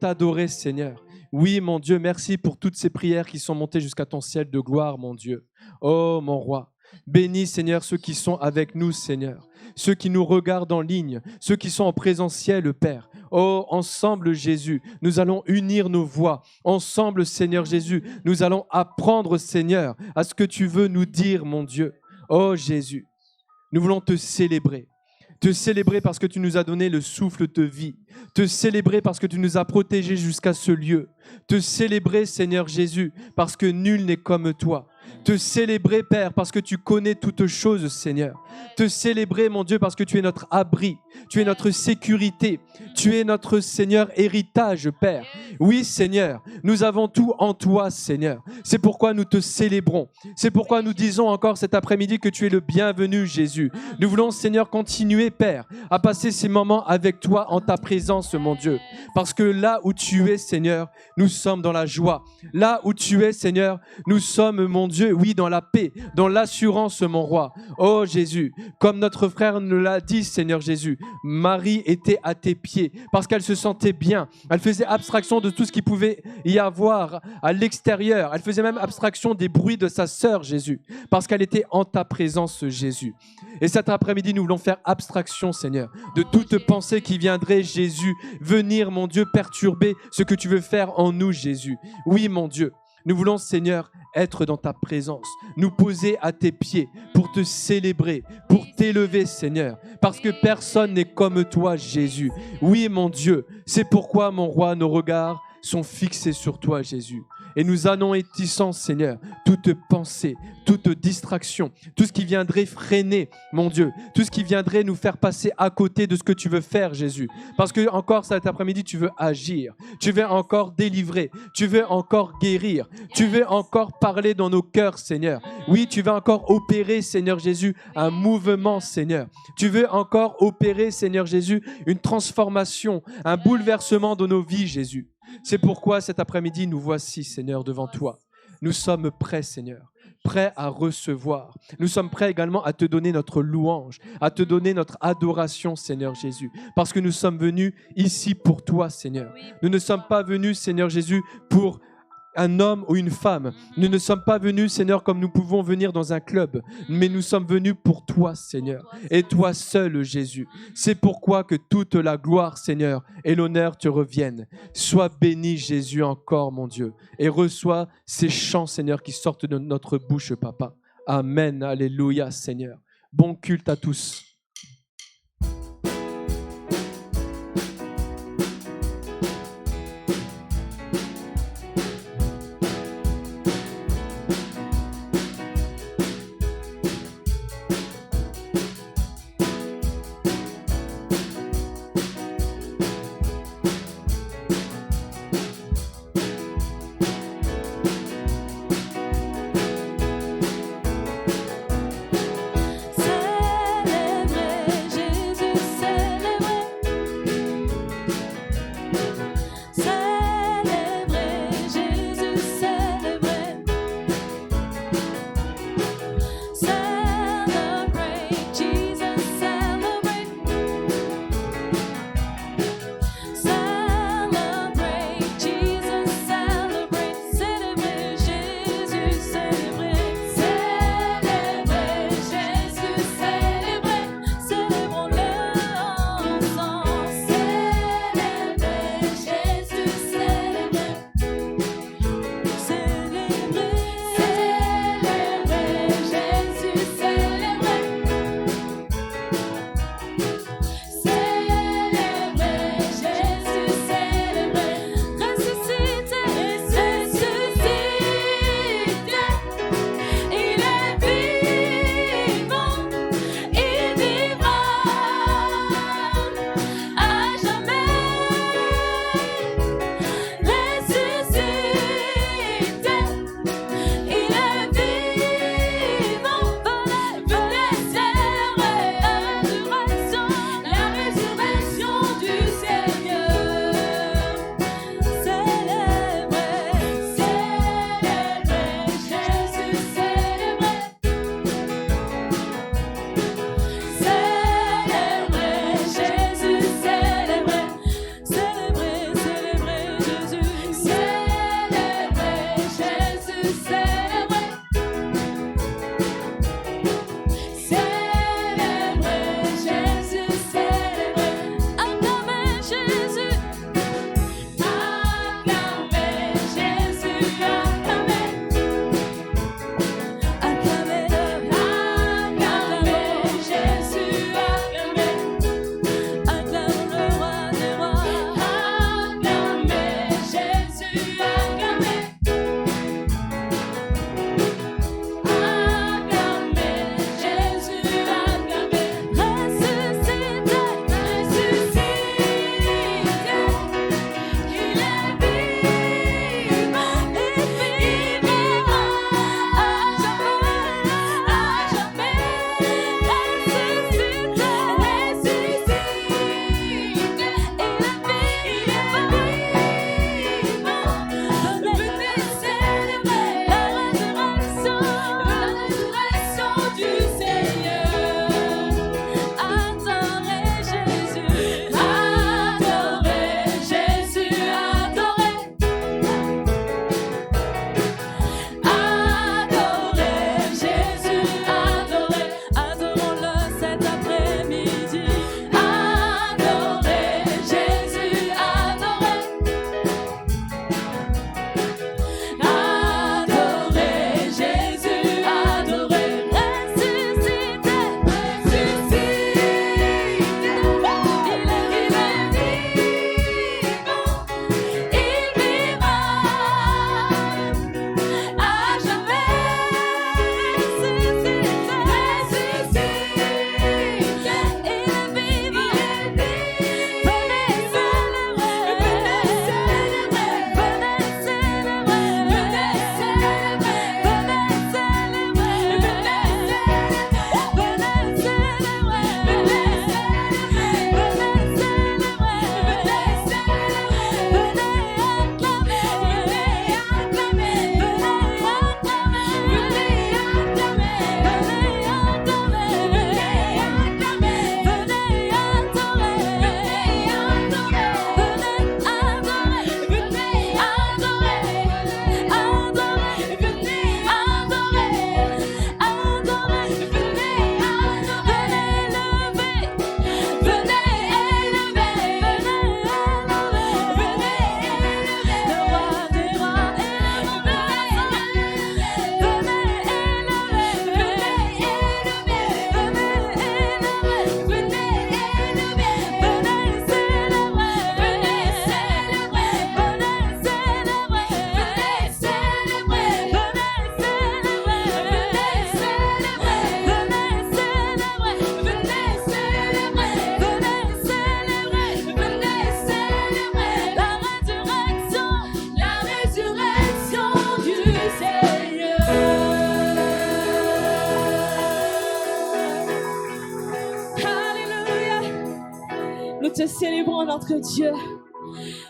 t'adorer, Seigneur. Oui, mon Dieu, merci pour toutes ces prières qui sont montées jusqu'à ton ciel de gloire, mon Dieu. Oh, mon roi, bénis, Seigneur, ceux qui sont avec nous, Seigneur. Ceux qui nous regardent en ligne, ceux qui sont en présentiel, Père. Oh, ensemble, Jésus, nous allons unir nos voix. Ensemble, Seigneur Jésus, nous allons apprendre, Seigneur, à ce que tu veux nous dire, mon Dieu. Oh, Jésus, nous voulons te célébrer. Te célébrer parce que tu nous as donné le souffle de vie. Te célébrer parce que tu nous as protégés jusqu'à ce lieu. Te célébrer, Seigneur Jésus, parce que nul n'est comme toi. Te célébrer, Père, parce que tu connais toutes choses, Seigneur. Te célébrer, mon Dieu, parce que tu es notre abri, tu es notre sécurité, tu es notre, Seigneur, héritage, Père. Oui, Seigneur, nous avons tout en toi, Seigneur. C'est pourquoi nous te célébrons. C'est pourquoi nous disons encore cet après-midi que tu es le bienvenu, Jésus. Nous voulons, Seigneur, continuer, Père, à passer ces moments avec toi en ta présence, mon Dieu. Parce que là où tu es, Seigneur, nous sommes dans la joie. Là où tu es, Seigneur, nous sommes, mon Dieu, oui, dans la paix, dans l'assurance, mon roi. Oh Jésus, comme notre frère nous l'a dit, Seigneur Jésus, Marie était à tes pieds parce qu'elle se sentait bien. Elle faisait abstraction de tout ce qu'il pouvait y avoir à l'extérieur. Elle faisait même abstraction des bruits de sa sœur, Jésus, parce qu'elle était en ta présence, Jésus. Et cet après-midi, nous voulons faire abstraction, Seigneur, de toute pensée qui viendrait, Jésus, venir, mon Dieu, perturber ce que tu veux faire en nous, Jésus. Oui, mon Dieu, nous voulons, Seigneur, être dans ta présence, nous poser à tes pieds pour te célébrer, pour t'élever, Seigneur, parce que personne n'est comme toi, Jésus. Oui, mon Dieu, c'est pourquoi, mon roi, nos regards sont fixés sur toi, Jésus. Et nous anéantissons, Seigneur, toute pensée, toute distraction, tout ce qui viendrait freiner, mon Dieu, tout ce qui viendrait nous faire passer à côté de ce que tu veux faire, Jésus. Parce que encore cet après-midi, tu veux agir, tu veux encore délivrer, tu veux encore guérir, tu veux encore parler dans nos cœurs, Seigneur. Oui, tu veux encore opérer, Seigneur Jésus, un mouvement, Seigneur. Tu veux encore opérer, Seigneur Jésus, une transformation, un bouleversement de nos vies, Jésus. C'est pourquoi cet après-midi, nous voici, Seigneur, devant toi. Nous sommes prêts, Seigneur, prêts à recevoir. Nous sommes prêts également à te donner notre louange, à te donner notre adoration, Seigneur Jésus, parce que nous sommes venus ici pour toi, Seigneur. Nous ne sommes pas venus, Seigneur Jésus, pour un homme ou une femme. Nous ne sommes pas venus, Seigneur, comme nous pouvons venir dans un club, mais nous sommes venus pour toi, Seigneur, et toi seul, Jésus. C'est pourquoi que toute la gloire, Seigneur, et l'honneur te reviennent. Sois béni, Jésus, encore, mon Dieu, et reçois ces chants, Seigneur, qui sortent de notre bouche, Papa. Amen, alléluia, Seigneur. Bon culte à tous. Célèbre te célébrons, notre Dieu.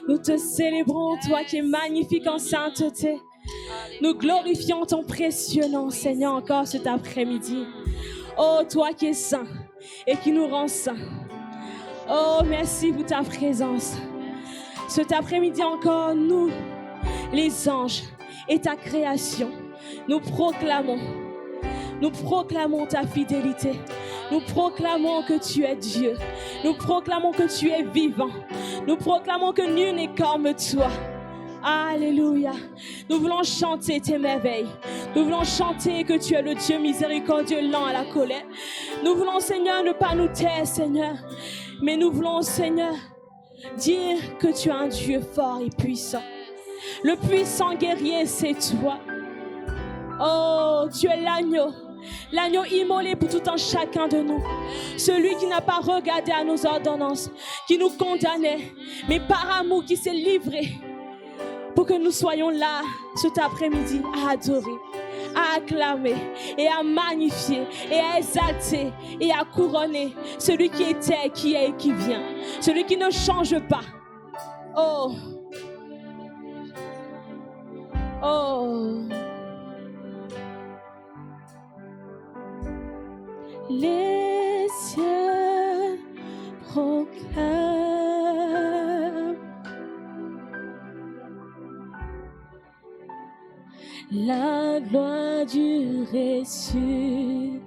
Nous te célébrons, toi qui es magnifique en sainteté. Nous glorifions ton précieux nom, Seigneur, encore cet après-midi. Oh, toi qui es saint et qui nous rend saints. Oh, merci pour ta présence. Cet après-midi encore, nous, les anges et ta création, nous proclamons ta fidélité. Nous proclamons que tu es Dieu. Nous proclamons que tu es vivant. Nous proclamons que nul n'est comme toi. Alléluia. Nous voulons chanter tes merveilles. Nous voulons chanter que tu es le Dieu miséricordieux, lent à la colère. Nous voulons, Seigneur, ne pas nous taire, Seigneur. Mais nous voulons, Seigneur, dire que tu es un Dieu fort et puissant. Le puissant guerrier, c'est toi. Oh, tu es l'agneau. L'agneau immolé pour tout un chacun de nous. Celui qui n'a pas regardé à nos ordonnances, qui nous condamnait, mais par amour qui s'est livré pour que nous soyons là cet après-midi à adorer, à acclamer et à magnifier et à exalter et à couronner celui qui était, qui est et qui vient, celui qui ne change pas. Oh, oh. Les cieux proclament la gloire du ressuscité.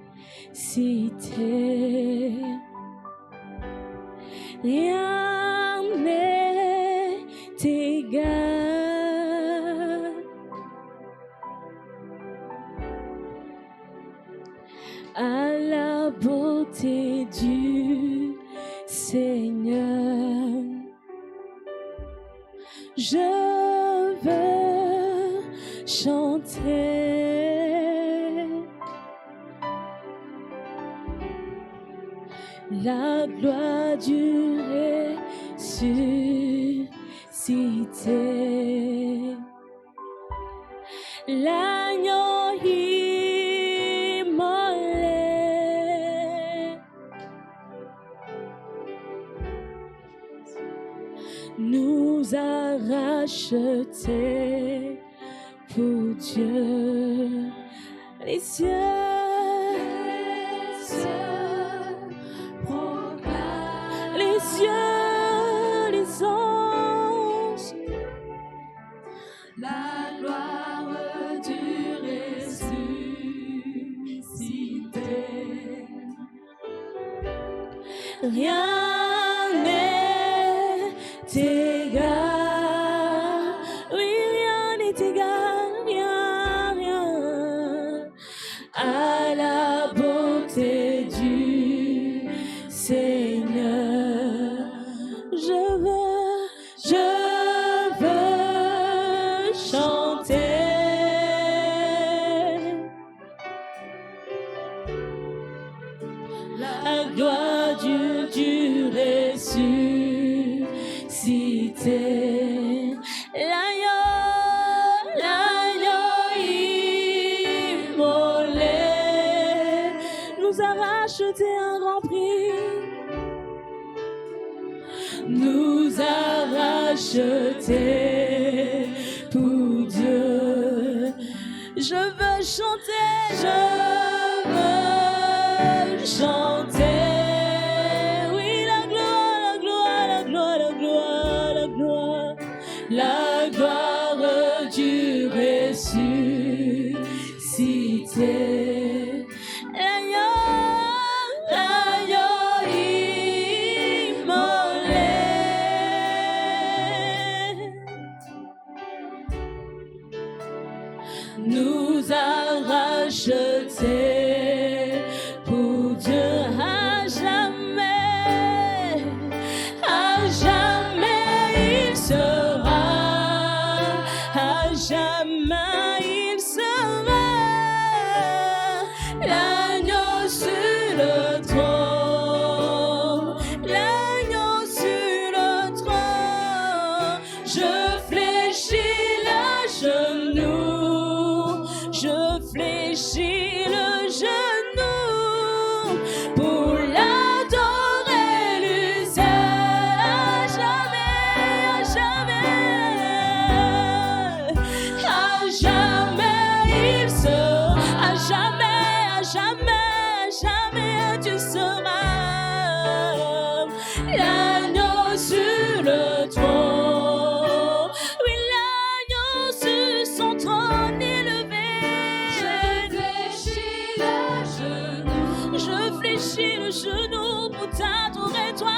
Rien n'est égal à la beauté du Seigneur. Je veux chanter la gloire du ressuscité. L'agneau immolé nous a rachetés pour Dieu. Les cieux proclament, les cieux, les anges, la gloire du ressuscité. Rien n'est égal, oui, rien n'est égal, rien à la beauté du Seigneur. Je veux chanter la gloire du ressuscité. L'agneau immolé nous a racheté un grand prix. Nous a racheté pour Dieu. Je veux chanter, je veux chanter. Oui, la gloire, la gloire, la gloire, la gloire, la gloire, la gloire du ressuscité. L'agneau immolé nous a rachetés pour Dieu. l'agneau sur le trône. Oui, l'agneau sur son trône élevé. Je fléchis le genou pour t'adorer, toi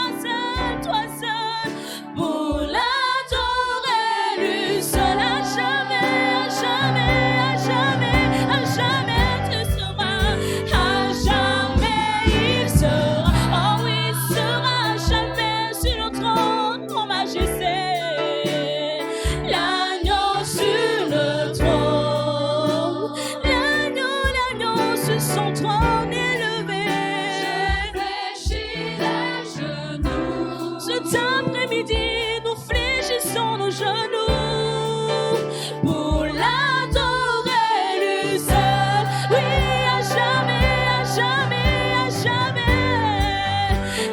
seul, pour l'adorer, lui seul, à jamais, à jamais, à jamais, à jamais tu seras, à jamais il sera, oh oui, il sera à jamais sur le trône, en majesté, l'agneau sur le trône, l'agneau sur son trône élevé. Cet après-midi, nous fléchissons nos genoux pour l'adorer, lui seul. Oui, à jamais, à jamais, à jamais,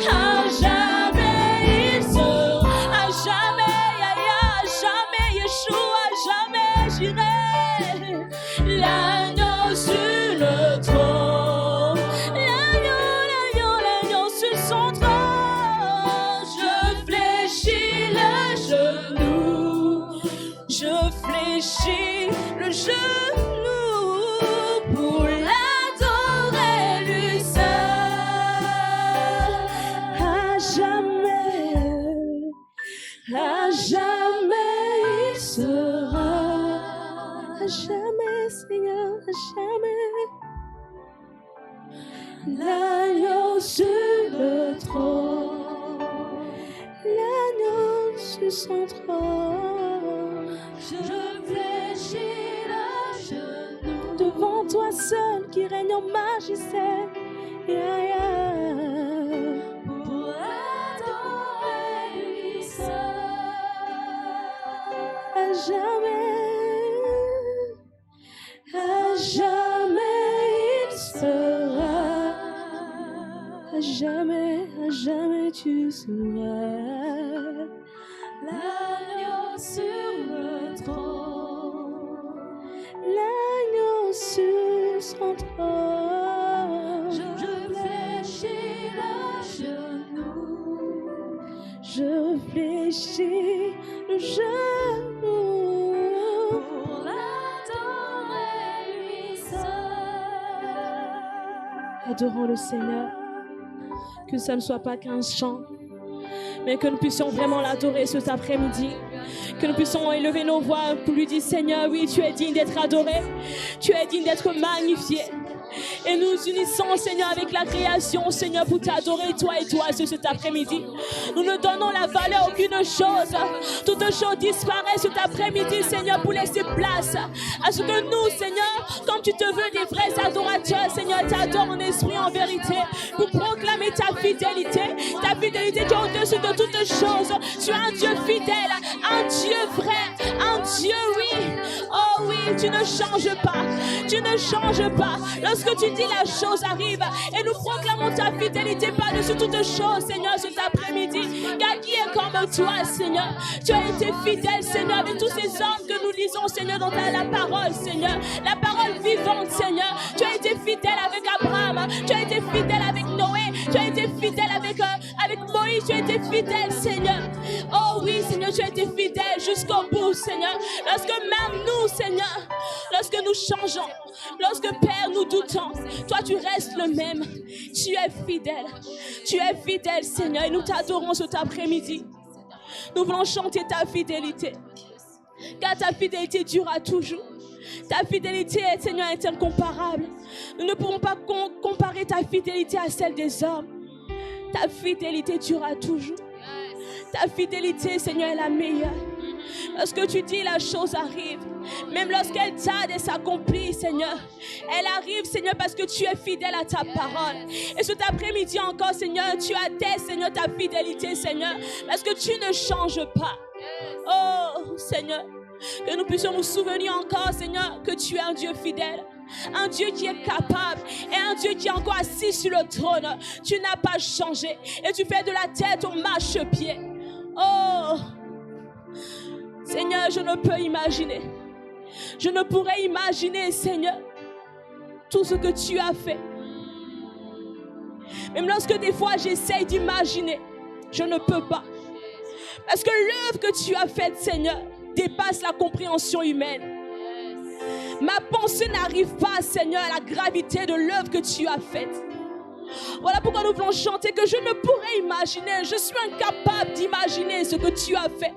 à jamais il sera, à jamais, à jamais, Yeshua, à jamais j'irai. L'agneau sur le trône, l'agneau sur son trône. Je fléchis le genou pour l'adorer, lui seul, à jamais il sera, à jamais Seigneur, à jamais. L'agneau sur le trône, l'agneau sur son trône. Je fléchis le genou devant toi seul qui règne en majesté. Yeah, yeah. Pour adorer lui seul, à jamais il sera, à jamais tu seras. L'agneau sur le trône, l'agneau sur son trône. Je fléchis le genou, je fléchis le genou pour l'adorer lui seul. Adorons le Seigneur, que ça ne soit pas qu'un chant, mais que nous puissions vraiment l'adorer cet après-midi, que nous puissions élever nos voix pour lui dire: Seigneur, oui, tu es digne d'être adoré, tu es digne d'être magnifié. Et nous unissons, Seigneur, avec la création, Seigneur, pour t'adorer, toi et toi, cet après-midi. Nous ne donnons la valeur à aucune chose. Toute chose disparaît cet après-midi, Seigneur, pour laisser place à ce que nous, Seigneur, comme tu te veux des vrais adorateurs, Seigneur, t'adorons en esprit, en vérité, pour proclamer ta fidélité qui est au-dessus de toutes choses. Tu es un Dieu fidèle, un Dieu vrai, un Dieu, oui. Oh oui, tu ne changes pas, tu ne changes pas. Lorsque tu dis, la chose arrive, et nous proclamons ta fidélité par-dessus toutes choses, Seigneur, cet après-midi. Car qui est comme toi, Seigneur? Tu as été fidèle, Seigneur, avec tous ces hommes que nous lisons, Seigneur, dans la parole, Seigneur. La parole vivante, Seigneur. Tu as été fidèle avec Abraham, tu as été fidèle avec Noé, tu as été fidèle avec Moïse, tu as été fidèle, Seigneur. Oh oui, Seigneur, tu as été fidèle jusqu'au bout, Seigneur. Lorsque même nous, Seigneur, lorsque nous changeons, lorsque, Père, nous doutons, toi, tu restes le même. Tu es fidèle, Seigneur, et nous t'adorons cet après-midi. Nous voulons chanter ta fidélité, car ta fidélité durera toujours. Ta fidélité, Seigneur, est incomparable. Nous ne pouvons pas comparer ta fidélité à celle des hommes. Ta fidélité durera toujours. Ta fidélité, Seigneur, est la meilleure. Lorsque tu dis, la chose arrive. Même lorsqu'elle tarde et s'accomplit, Seigneur, elle arrive, Seigneur, parce que tu es fidèle à ta parole. Et cet après-midi encore, Seigneur, tu attestes, Seigneur, ta fidélité, Seigneur, parce que tu ne changes pas. Oh, Seigneur, que nous puissions nous souvenir encore, Seigneur, que tu es un Dieu fidèle. Un Dieu qui est capable et un Dieu qui est encore assis sur le trône. Tu n'as pas changé et tu fais de la terre ton marchepied. Oh, Seigneur, je ne peux imaginer. Je ne pourrais imaginer, Seigneur, tout ce que tu as fait. Même lorsque des fois j'essaie d'imaginer Je ne peux pas. Parce que l'œuvre que tu as faite, Seigneur, dépasse la compréhension humaine. Ma pensée n'arrive pas, Seigneur, à la gravité de l'œuvre que tu as faite. Voilà pourquoi nous voulons chanter que je ne pourrais imaginer, je suis incapable d'imaginer ce que tu as fait.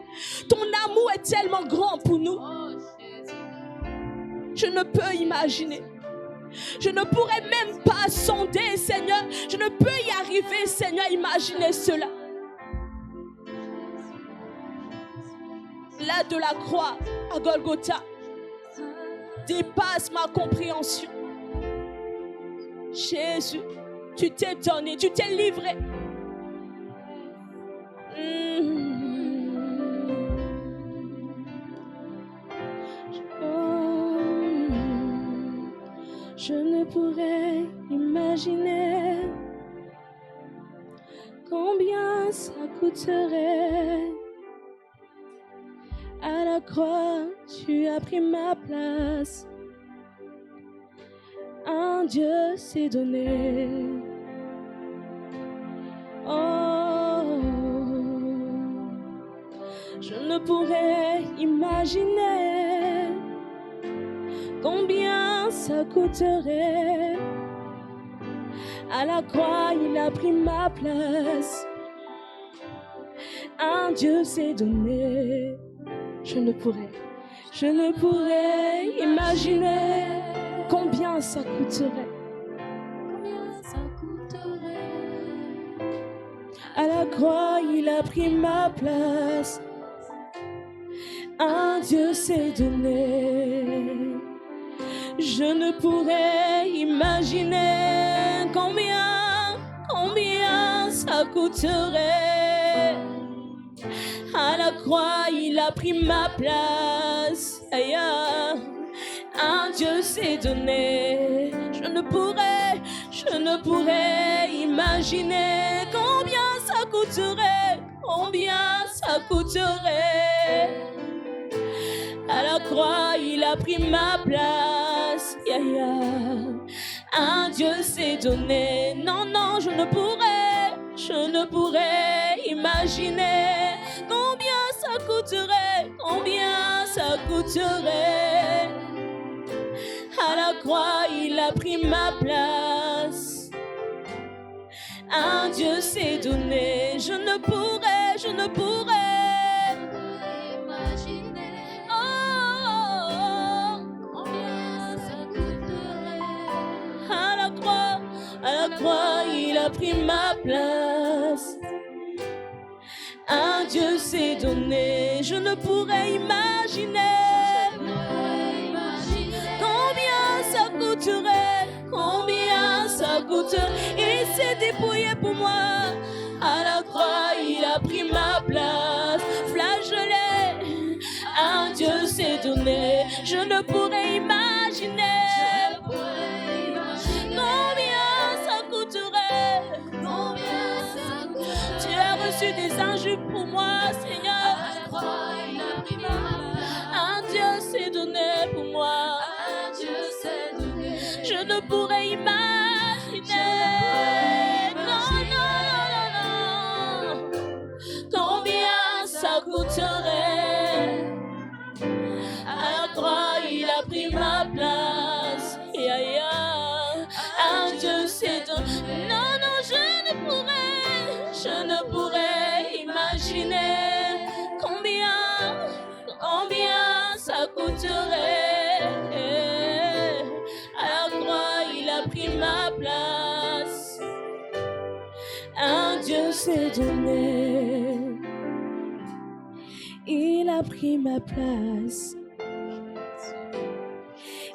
Ton amour est tellement grand pour nous. Je ne peux imaginer. Je ne pourrais même pas sonder, Seigneur. Je ne peux y arriver, Seigneur, imaginer cela. Là de la croix à Golgotha dépasse ma compréhension. Jésus, tu t'es donné, tu t'es livré. Je ne pourrais imaginer combien ça coûterait. À la croix, tu as pris ma place. Un Dieu s'est donné. Oh, je ne pourrais imaginer combien ça coûterait. À la croix, il a pris ma place. Un Dieu s'est donné. Je ne pourrais imaginer combien ça coûterait. À la croix, il a pris ma place. Un Dieu s'est donné. Je ne pourrais imaginer combien ça coûterait. À la croix, il a pris ma place. Aïe, un Dieu s'est donné. Je ne pourrais imaginer combien ça coûterait. À la croix, il a pris ma place. Un Dieu s'est donné. Non, je ne pourrais imaginer combien ça coûterait. À la croix, il a pris ma place. Un Dieu s'est donné. Je ne pourrais imaginer combien ça coûterait. À la croix, il a pris ma place. Un Dieu s'est donné. Je ne pourrais imaginer combien ça coûterait. Il s'est dépouillé pour moi. À la croix, il a pris ma place. Flagellé, un Dieu s'est donné. Je ne pourrais imaginer combien ça coûterait. Tu as reçu des injures pour moi, Seigneur. Un Dieu s'est donné pour moi. Je ne pourrais imaginer. Non. Combien ça coûterait. À la croix, il a pris ma place. Un Dieu s'est donné. Non, je ne pourrais imaginer combien ça coûterait. À la croix, il a pris ma place. Un Dieu s'est donné. Il a pris ma place.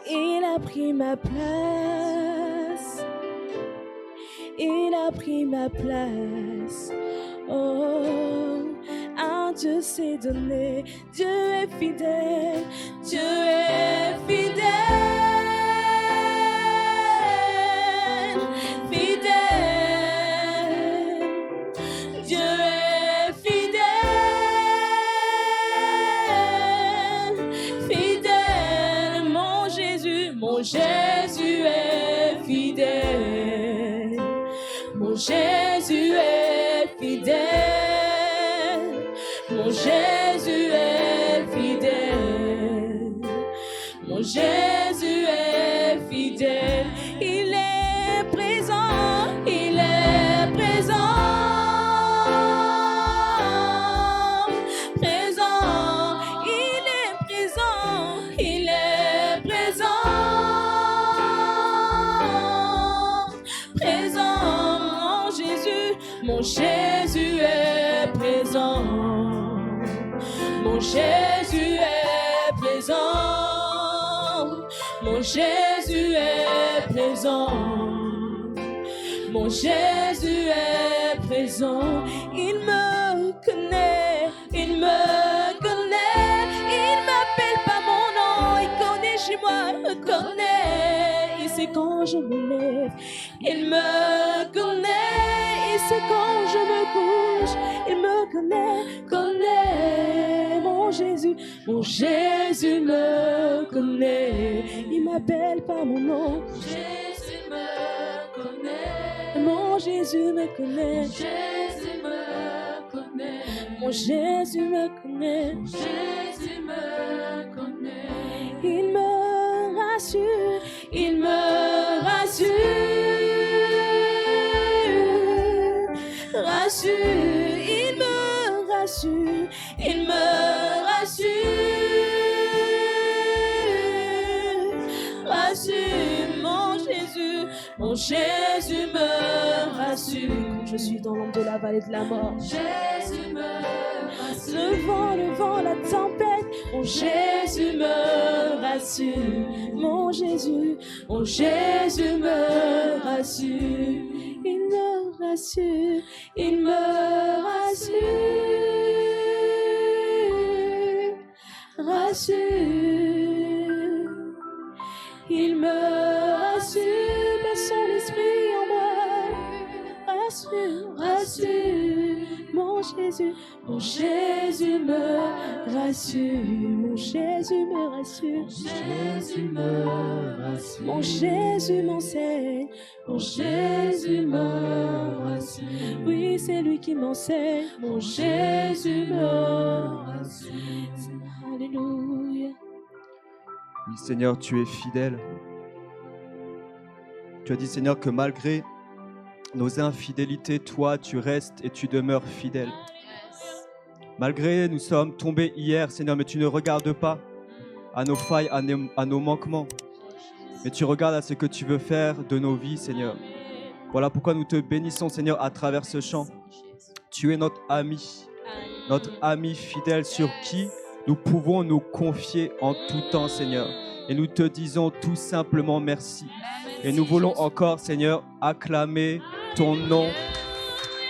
Il a pris ma place. Il a pris ma place. Oh, un Dieu s'est donné. Dieu est fidèle. Dieu est fidèle. Fidèle. Dieu est fidèle. Fidèle. Mon Jésus est fidèle. Mon Jésus est fidèle. Mon Jésus est fidèle. Mon Jésus est fidèle. Il est présent. Il est présent. Présent. Il est présent. Il est présent. Présent. Mon Jésus. Mon Jésus est présent. Mon Jésus est présent. Mon Jésus est présent. Mon Jésus est présent. Il me connaît. Il me connaît. Il m'appelle par mon nom. Il connaît chez moi. Il me connaît. Il sait quand je me lève. Il me connaît. Il sait quand je me couche. Il me connaît. Mon Jésus me connaît. Il m'appelle par mon nom. Jésus me connaît. Mon Jésus me connaît. Jésus me connaît. Mon Jésus me connaît. Jésus me connaît. Il me rassure. Il me rassure. Rassure. Il me rassure. Il me rassure. Rassure, mon Jésus me rassure. Quand je suis dans l'ombre de la vallée de la mort, Jésus me rassure. Le vent, la tempête, mon Jésus me rassure. Mon Jésus me rassure. Il me rassure, il me rassure. Rassure, il me rassure, par son esprit en moi. Rassure, rassure, mon Jésus me rassure, mon Jésus me rassure, mon Jésus me rassure, mon Jésus m'enseigne, mon Jésus me rassure, oui c'est lui qui m'enseigne, mon Jésus me rassure. Alléluia. Oui, Seigneur, tu es fidèle. Tu as dit, Seigneur, que malgré nos infidélités, toi, tu restes et tu demeures fidèle. Malgré nous sommes tombés hier, Seigneur, mais tu ne regardes pas à nos failles, à nos manquements, mais tu regardes à ce que tu veux faire de nos vies, Seigneur. Voilà pourquoi nous te bénissons, Seigneur, à travers ce chant. Tu es notre ami fidèle sur qui nous pouvons nous confier en tout temps, Seigneur. Et nous te disons tout simplement merci. Et nous voulons encore, Seigneur, acclamer ton nom,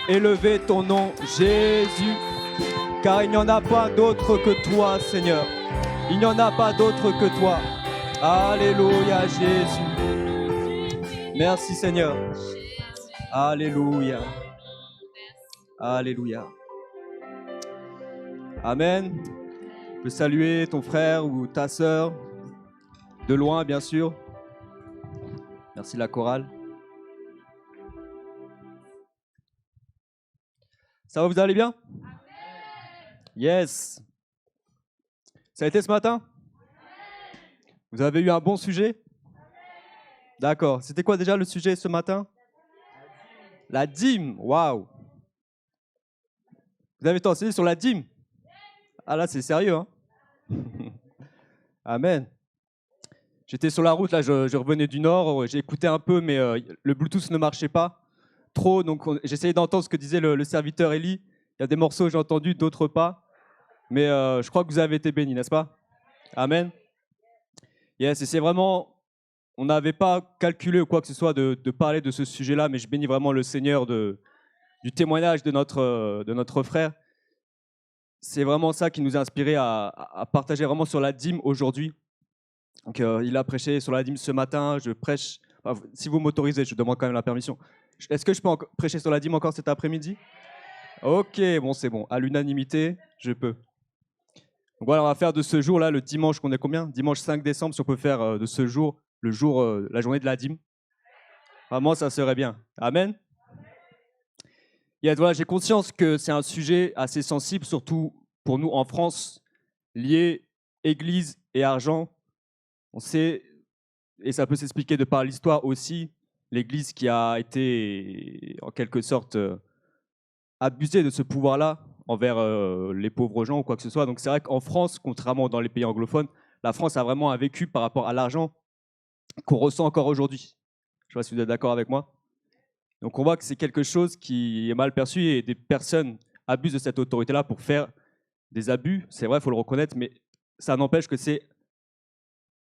élever ton nom, Jésus. Car il n'y en a pas d'autre que toi, Seigneur. Il n'y en a pas d'autre que toi. Alléluia, Jésus. Merci, Seigneur. Alléluia. Alléluia. Amen. Tu peux saluer ton frère ou ta sœur, de loin bien sûr. Merci la chorale. Ça va, vous allez bien? Yes. Ça a été ce matin? Vous avez eu un bon sujet? D'accord. C'était quoi déjà le sujet ce matin? La dîme. Waouh. Vous avez été enseigné sur la dîme? Ah là, c'est sérieux, hein? Amen. J'étais sur la route, là, je revenais du Nord, j'ai écouté un peu, mais le Bluetooth ne marchait pas trop, donc j'essayais d'entendre ce que disait le serviteur Eli. Il y a des morceaux que j'ai entendus, d'autres pas, mais je crois que vous avez été bénis, n'est-ce pas? Amen. Yes, et c'est vraiment, on n'avait pas calculé ou quoi que ce soit de parler de ce sujet-là, mais je bénis vraiment le Seigneur du témoignage de notre frère. C'est vraiment ça qui nous a inspiré à partager vraiment sur la dîme aujourd'hui. Donc, il a prêché sur la dîme ce matin, je prêche, enfin, si vous m'autorisez, je demande quand même la permission. Est-ce que je peux prêcher sur la dîme encore cet après-midi? Ok, bon, c'est bon, à l'unanimité, je peux. Donc voilà, on va faire de ce jour-là, le dimanche, qu'on est combien? Dimanche 5 décembre, si on peut faire de ce jour, la journée de la dîme. Vraiment, ça serait bien. Amen. Et voilà, j'ai conscience que c'est un sujet assez sensible, surtout pour nous en France, lier Église et argent, on sait, et ça peut s'expliquer de par l'histoire aussi, l'Église qui a été en quelque sorte abusée de ce pouvoir-là envers les pauvres gens ou quoi que ce soit. Donc c'est vrai qu'en France, contrairement dans les pays anglophones, la France a vraiment un vécu par rapport à l'argent qu'on ressent encore aujourd'hui. Je ne sais pas si vous êtes d'accord avec moi. Donc on voit que c'est quelque chose qui est mal perçu et des personnes abusent de cette autorité-là pour faire des abus. C'est vrai, il faut le reconnaître, mais ça n'empêche que c'est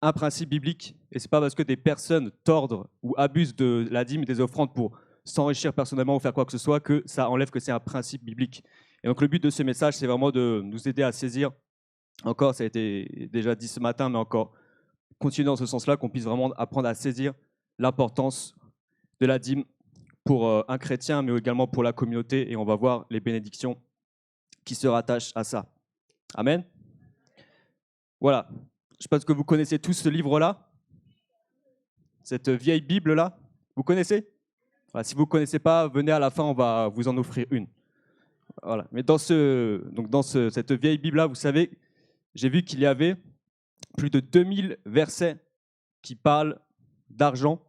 un principe biblique. Et ce n'est pas parce que des personnes tordent ou abusent de la dîme et des offrandes pour s'enrichir personnellement ou faire quoi que ce soit que ça enlève que c'est un principe biblique. Et donc le but de ce message, c'est vraiment de nous aider à saisir, encore, ça a été déjà dit ce matin, mais encore continuer dans ce sens-là, qu'on puisse vraiment apprendre à saisir l'importance de la dîme pour un chrétien, mais également pour la communauté. Et on va voir les bénédictions qui se rattachent à ça. Amen. Voilà. Je pense que vous connaissez tous ce livre-là, cette vieille Bible-là. Vous connaissez? Voilà, si vous ne connaissez pas, venez à la fin, on va vous en offrir une. Voilà. Mais dans cette vieille Bible-là, vous savez, j'ai vu qu'il y avait plus de 2000 versets qui parlent d'argent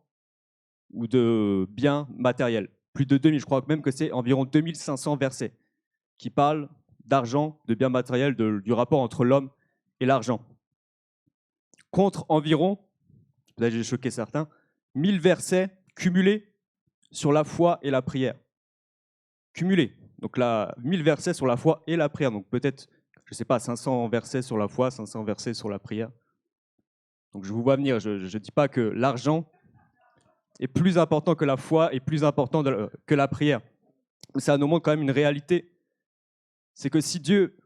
ou de biens matériels. Plus de 2000, je crois même que c'est environ 2500 versets qui parlent d'argent, de biens matériels, du rapport entre l'homme et l'argent. Contre environ, peut-être j'ai choqué certains, 1000 versets cumulés sur la foi et la prière. Cumulés. Donc là, 1000 versets sur la foi et la prière. Donc peut-être, je ne sais pas, 500 versets sur la foi, 500 versets sur la prière. Donc je vous vois venir, je ne dis pas que l'argent est plus important que la foi et plus important que la prière. Mais ça nous montre quand même une réalité. C'est que si Dieu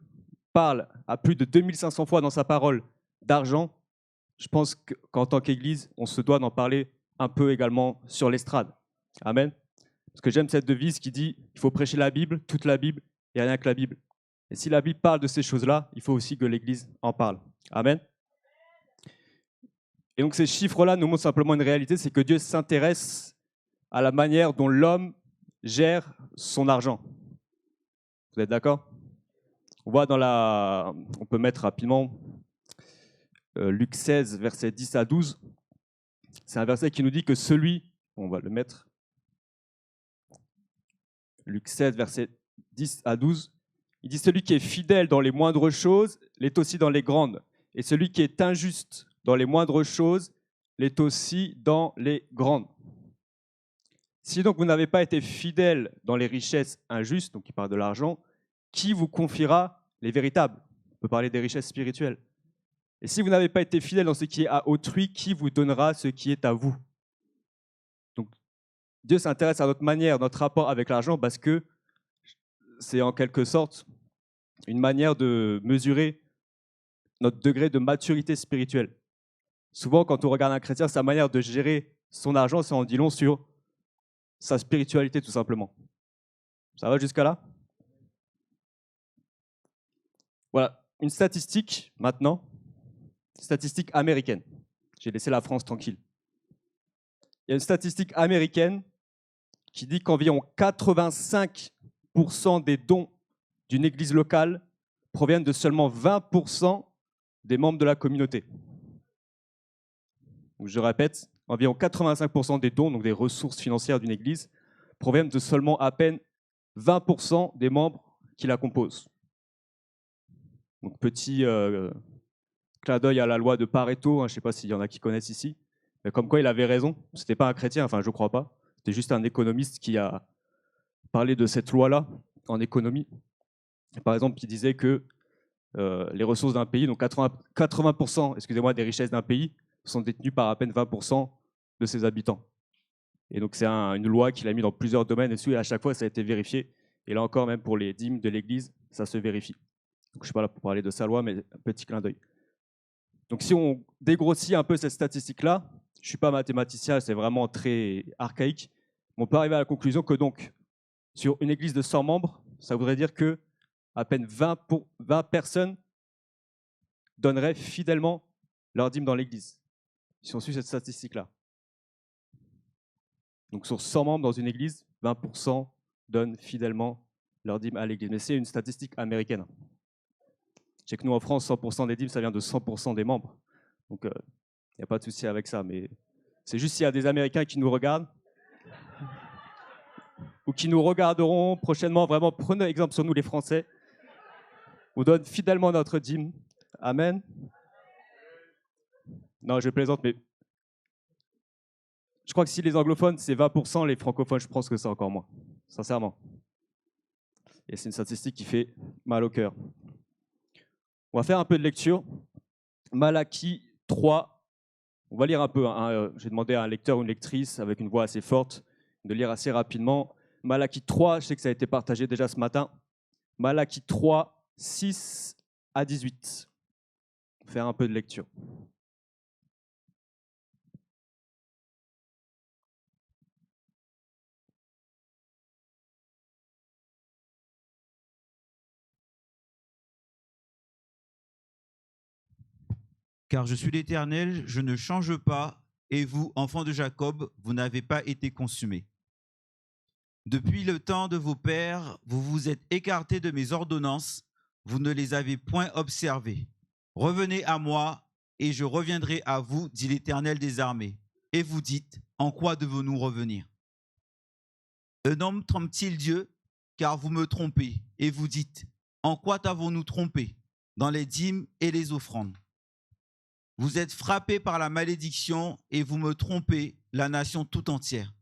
parle à plus de 2500 fois dans sa parole d'argent, je pense qu'en tant qu'Église, on se doit d'en parler un peu également sur l'estrade. Amen. Parce que j'aime cette devise qui dit il faut prêcher la Bible, toute la Bible et rien que la Bible. Et si la Bible parle de ces choses-là, il faut aussi que l'Église en parle. Amen. Et donc ces chiffres-là nous montrent simplement une réalité, c'est que Dieu s'intéresse à la manière dont l'homme gère son argent. Vous êtes d'accord? On voit on peut mettre rapidement Luc 16, versets 10 à 12. C'est un verset qui nous dit que on va le mettre, Luc 16, versets 10 à 12, il dit « Celui qui est fidèle dans les moindres choses l'est aussi dans les grandes, et celui qui est injuste dans les moindres choses l'est aussi dans les grandes. Si donc vous n'avez pas été fidèle dans les richesses injustes, donc il parle de l'argent, qui vous confiera les véritables ?» On peut parler des richesses spirituelles. Et si vous n'avez pas été fidèle dans ce qui est à autrui, qui vous donnera ce qui est à vous? Donc, Dieu s'intéresse à notre manière, notre rapport avec l'argent, parce que c'est en quelque sorte une manière de mesurer notre degré de maturité spirituelle. Souvent, quand on regarde un chrétien, sa manière de gérer son argent, ça en dit long sur sa spiritualité, tout simplement. Ça va jusqu'à là? Voilà, une statistique maintenant. Statistique américaine. J'ai laissé la France tranquille. Il y a une statistique américaine qui dit qu'environ 85% des dons d'une église locale proviennent de seulement 20% des membres de la communauté. Donc je répète, environ 85% des dons, donc des ressources financières d'une église, proviennent de seulement à peine 20% des membres qui la composent. Donc petit clin d'œil à la loi de Pareto, je ne sais pas s'il y en a qui connaissent ici, mais comme quoi il avait raison, ce n'était pas un chrétien, enfin je ne crois pas, c'était juste un économiste qui a parlé de cette loi-là en économie. Par exemple, il disait que les ressources d'un pays, donc 80% des richesses d'un pays, sont détenues par à peine 20% de ses habitants. Et donc c'est une loi qu'il a mis dans plusieurs domaines, et à chaque fois ça a été vérifié. Et là encore, même pour les dîmes de l'Église, ça se vérifie. Donc, je ne suis pas là pour parler de sa loi, mais un petit clin d'œil. Donc si on dégrossit un peu cette statistique-là, je ne suis pas mathématicien, c'est vraiment très archaïque, mais on peut arriver à la conclusion que donc, sur une église de 100 membres, ça voudrait dire que à peine 20 personnes donneraient fidèlement leur dîme dans l'église, si on suit cette statistique-là. Donc sur 100 membres dans une église, 20% donnent fidèlement leur dîme à l'église. Mais c'est une statistique américaine. Je sais que nous, en France, 100% des dîmes, ça vient de 100% des membres. Donc, il n'y a pas de souci avec ça. Mais c'est juste s'il y a des Américains qui nous regardent ou qui nous regarderont prochainement, vraiment, prenez exemple sur nous, les Français. On donne fidèlement notre dîme. Amen. Non, je plaisante, mais je crois que si les anglophones, c'est 20%, les francophones, je pense que c'est encore moins. Sincèrement. Et c'est une statistique qui fait mal au cœur. On va faire un peu de lecture. Malachie 3. On va lire un peu. J'ai demandé à un lecteur ou une lectrice avec une voix assez forte de lire assez rapidement. Malachie 3, je sais que ça a été partagé déjà ce matin. Malachie 3, 6 à 18. On va faire un peu de lecture. Car je suis l'Éternel, je ne change pas, et vous, enfants de Jacob, vous n'avez pas été consumés. Depuis le temps de vos pères, vous vous êtes écartés de mes ordonnances, vous ne les avez point observées. Revenez à moi, et je reviendrai à vous, dit l'Éternel des armées. Et vous dites, en quoi devons-nous revenir? Un homme trompe-t-il Dieu? Car vous me trompez, et vous dites, en quoi t'avons-nous trompé? Dans les dîmes et les offrandes. Vous êtes frappés par la malédiction et vous me trompez, la nation tout entière.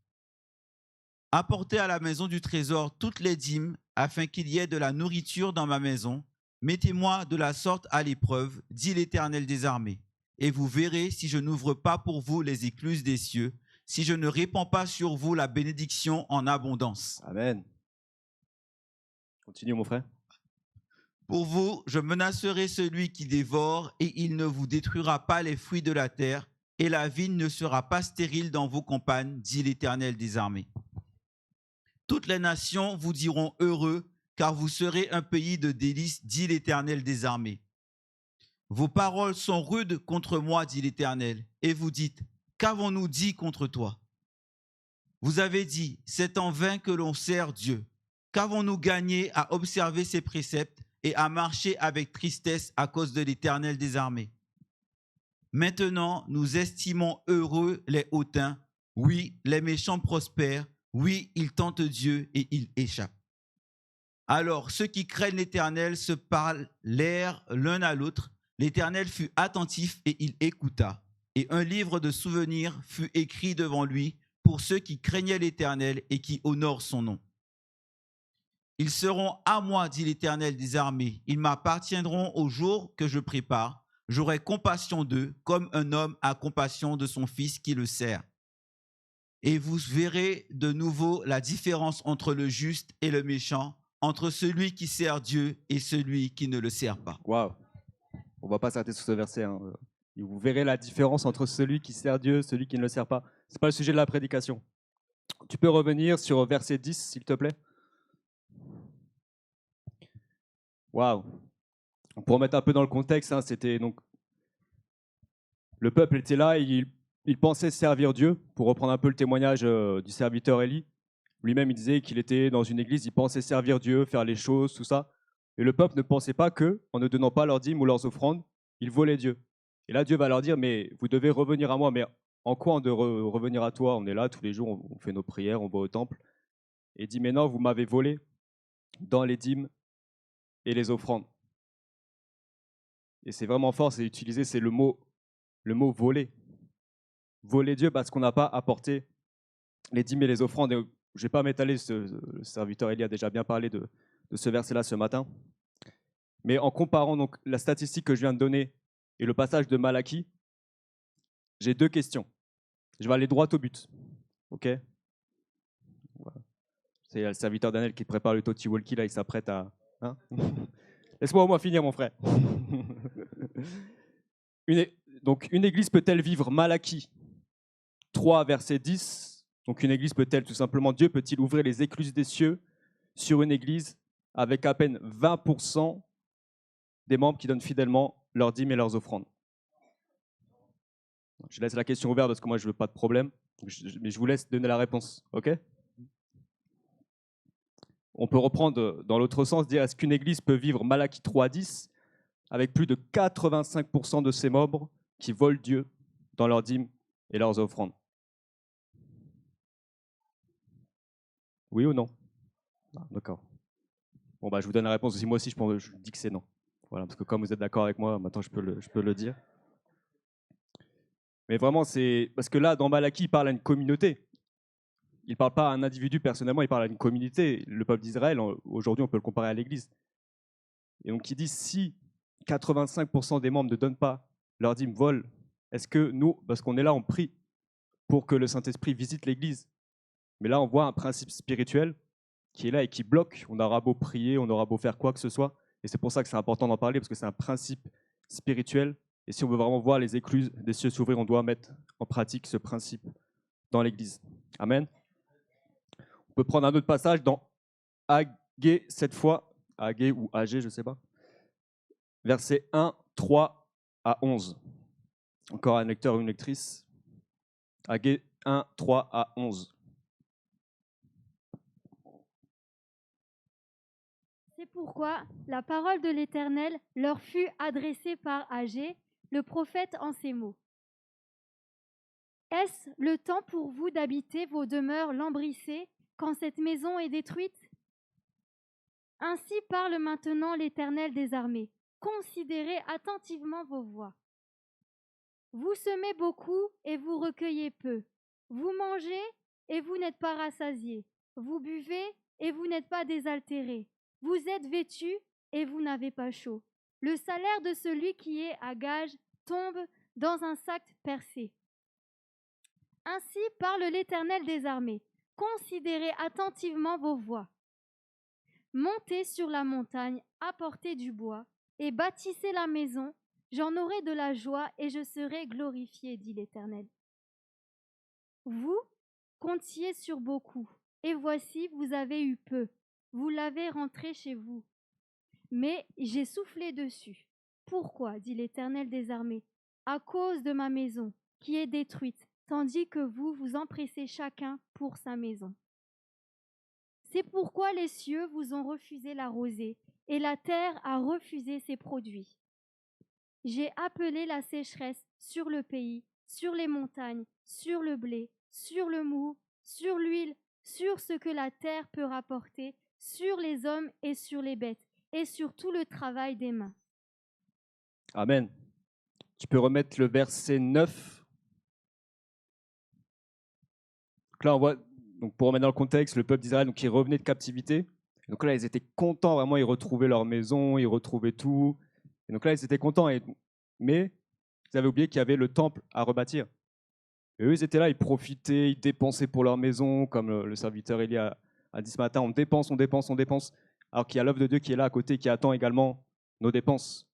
Apportez à la maison du trésor toutes les dîmes, afin qu'il y ait de la nourriture dans ma maison. Mettez-moi de la sorte à l'épreuve, dit l'Éternel des armées. Et vous verrez si je n'ouvre pas pour vous les écluses des cieux, si je ne répands pas sur vous la bénédiction en abondance. Amen. Continue, mon frère. Pour vous, je menacerai celui qui dévore, et il ne vous détruira pas les fruits de la terre, et la vigne ne sera pas stérile dans vos campagnes, dit l'Éternel des armées. Toutes les nations vous diront heureux, car vous serez un pays de délices, dit l'Éternel des armées. Vos paroles sont rudes contre moi, dit l'Éternel, et vous dites, qu'avons-nous dit contre toi? Vous avez dit, c'est en vain que l'on sert Dieu. Qu'avons-nous gagné à observer ses préceptes et à marcher avec tristesse à cause de l'Éternel des armées? Maintenant, nous estimons heureux les hautains. Oui, les méchants prospèrent. Oui, ils tentent Dieu et ils échappent. Alors, ceux qui craignent l'Éternel se parlèrent l'un à l'autre. L'Éternel fut attentif et il écouta. Et un livre de souvenirs fut écrit devant lui pour ceux qui craignaient l'Éternel et qui honorent son nom. Ils seront à moi, dit l'Éternel des armées. Ils m'appartiendront au jour que je prépare. J'aurai compassion d'eux, comme un homme a compassion de son fils qui le sert. Et vous verrez de nouveau la différence entre le juste et le méchant, entre celui qui sert Dieu et celui qui ne le sert pas. Waouh. On ne va pas s'arrêter sur ce verset. Et vous verrez la différence entre celui qui sert Dieu et celui qui ne le sert pas. Ce n'est pas le sujet de la prédication. Tu peux revenir sur verset 10, s'il te plaît? Waouh. Pour remettre un peu dans le contexte, c'était donc le peuple était là et il pensait servir Dieu. Pour reprendre un peu le témoignage du serviteur Élie, lui-même il disait qu'il était dans une église, il pensait servir Dieu, faire les choses, tout ça. Et le peuple ne pensait pas que, en ne donnant pas leurs dîmes ou leurs offrandes, ils volaient Dieu. Et là Dieu va leur dire, mais vous devez revenir à moi. Mais en quoi on doit revenir à toi? On est là tous les jours, on fait nos prières, on va au temple. Et il dit, mais non, vous m'avez volé dans les dîmes et les offrandes. Et c'est vraiment fort, c'est utilisé, c'est le mot voler. Voler Dieu parce qu'on n'a pas apporté les dîmes et les offrandes. Et je ne vais pas m'étaler, le serviteur Élie a déjà bien parlé de ce verset-là ce matin. Mais en comparant donc la statistique que je viens de donner et le passage de Malachie, j'ai deux questions. Je vais aller droit au but. OK? Voilà. C'est le serviteur Daniel qui prépare le Talkie-Walkie, là, il s'apprête à... Hein? Laisse-moi au moins finir, mon frère. Donc, une église peut-elle vivre Malachie 3, verset 10? Donc, une église peut-elle, tout simplement, Dieu peut-il ouvrir les écluses des cieux sur une église avec à peine 20% des membres qui donnent fidèlement leurs dîmes et leurs offrandes? Je laisse la question ouverte parce que moi, je ne veux pas de problème, mais je vous laisse donner la réponse, OK? On peut reprendre dans l'autre sens, dire est-ce qu'une église peut vivre Malachie 3, 10 avec plus de 85% de ses membres qui volent Dieu dans leurs dîmes et leurs offrandes. Oui ou non? Ah, d'accord. Bon, je vous donne la réponse aussi. Moi aussi, je dis que c'est non. Voilà, parce que comme vous êtes d'accord avec moi, maintenant je peux le dire. Mais vraiment, c'est parce que là, dans Malachie, il parle à une communauté. Il ne parle pas à un individu personnellement, il parle à une communauté. Le peuple d'Israël, aujourd'hui, on peut le comparer à l'Église. Et donc, il dit, si 85% des membres ne donnent pas leur dîme, volent, est-ce que nous, parce qu'on est là, on prie pour que le Saint-Esprit visite l'Église. Mais là, on voit un principe spirituel qui est là et qui bloque. On aura beau prier, on aura beau faire quoi que ce soit. Et c'est pour ça que c'est important d'en parler, parce que c'est un principe spirituel. Et si on veut vraiment voir les écluses des cieux s'ouvrir, on doit mettre en pratique ce principe dans l'Église. Amen. On peut prendre un autre passage dans Agé, cette fois, Agé ou Agé, je ne sais pas. Versets 1, 3 à 11. Encore un lecteur ou une lectrice. Agé 1, 3 à 11. C'est pourquoi la parole de l'Éternel leur fut adressée par Agé, le prophète, en ces mots. Est-ce le temps pour vous d'habiter vos demeures lambrissées quand cette maison est détruite? Ainsi parle maintenant l'Éternel des armées. Considérez attentivement vos voies. Vous semez beaucoup et vous recueillez peu. Vous mangez et vous n'êtes pas rassasiés. Vous buvez et vous n'êtes pas désaltérés. Vous êtes vêtus et vous n'avez pas chaud. Le salaire de celui qui est à gage tombe dans un sac percé. Ainsi parle l'Éternel des armées. Considérez attentivement vos voies. Montez sur la montagne, apportez du bois, et bâtissez la maison. J'en aurai de la joie et je serai glorifié, dit l'Éternel. Vous comptiez sur beaucoup, et voici, vous avez eu peu. Vous l'avez rentré chez vous. Mais j'ai soufflé dessus. Pourquoi, dit l'Éternel des armées? À cause de ma maison, qui est détruite, tandis que vous vous empressez chacun pour sa maison. C'est pourquoi les cieux vous ont refusé la rosée, et la terre a refusé ses produits. J'ai appelé la sécheresse sur le pays, sur les montagnes, sur le blé, sur le mou, sur l'huile, sur ce que la terre peut rapporter, sur les hommes et sur les bêtes, et sur tout le travail des mains. Amen. Tu peux remettre le verset 9. Donc là, on voit, donc pour remettre dans le contexte, le peuple d'Israël qui revenait de captivité. Donc là, ils étaient contents, vraiment, ils retrouvaient leur maison, ils retrouvaient tout. Et donc là, ils étaient contents. Mais ils avaient oublié qu'il y avait le temple à rebâtir. Et eux, ils étaient là, ils profitaient, ils dépensaient pour leur maison, comme le serviteur Élie a dit ce matin, on dépense, on dépense, on dépense, alors qu'il y a l'œuvre de Dieu qui est là à côté, qui attend également nos dépenses.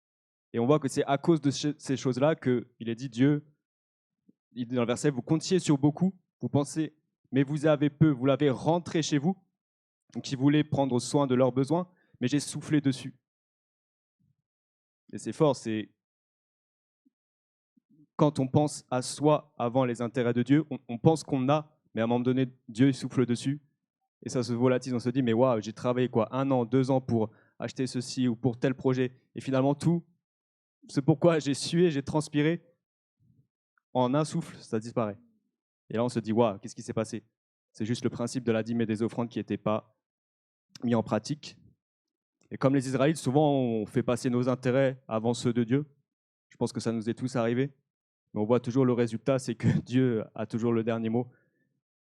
Et on voit que c'est à cause de ces choses-là qu'il est dit, Dieu, il dit dans le verset, vous comptiez sur beaucoup, vous pensez, mais vous avez peu, vous l'avez rentré chez vous, donc ils voulaient prendre soin de leurs besoins, mais j'ai soufflé dessus. Et c'est fort, c'est quand on pense à soi avant les intérêts de Dieu, on pense qu'on a, mais à un moment donné, Dieu souffle dessus, et ça se volatile, on se dit, mais waouh, j'ai travaillé 1 an, 2 ans pour acheter ceci ou pour tel projet, et finalement tout, c'est pourquoi j'ai sué, j'ai transpiré, en un souffle, ça disparaît. Et là, on se dit, waouh, qu'est-ce qui s'est passé? C'est juste le principe de la dîme et des offrandes qui n'était pas mis en pratique. Et comme les Israélites, souvent, on fait passer nos intérêts avant ceux de Dieu. Je pense que ça nous est tous arrivé. Mais on voit toujours le résultat, c'est que Dieu a toujours le dernier mot.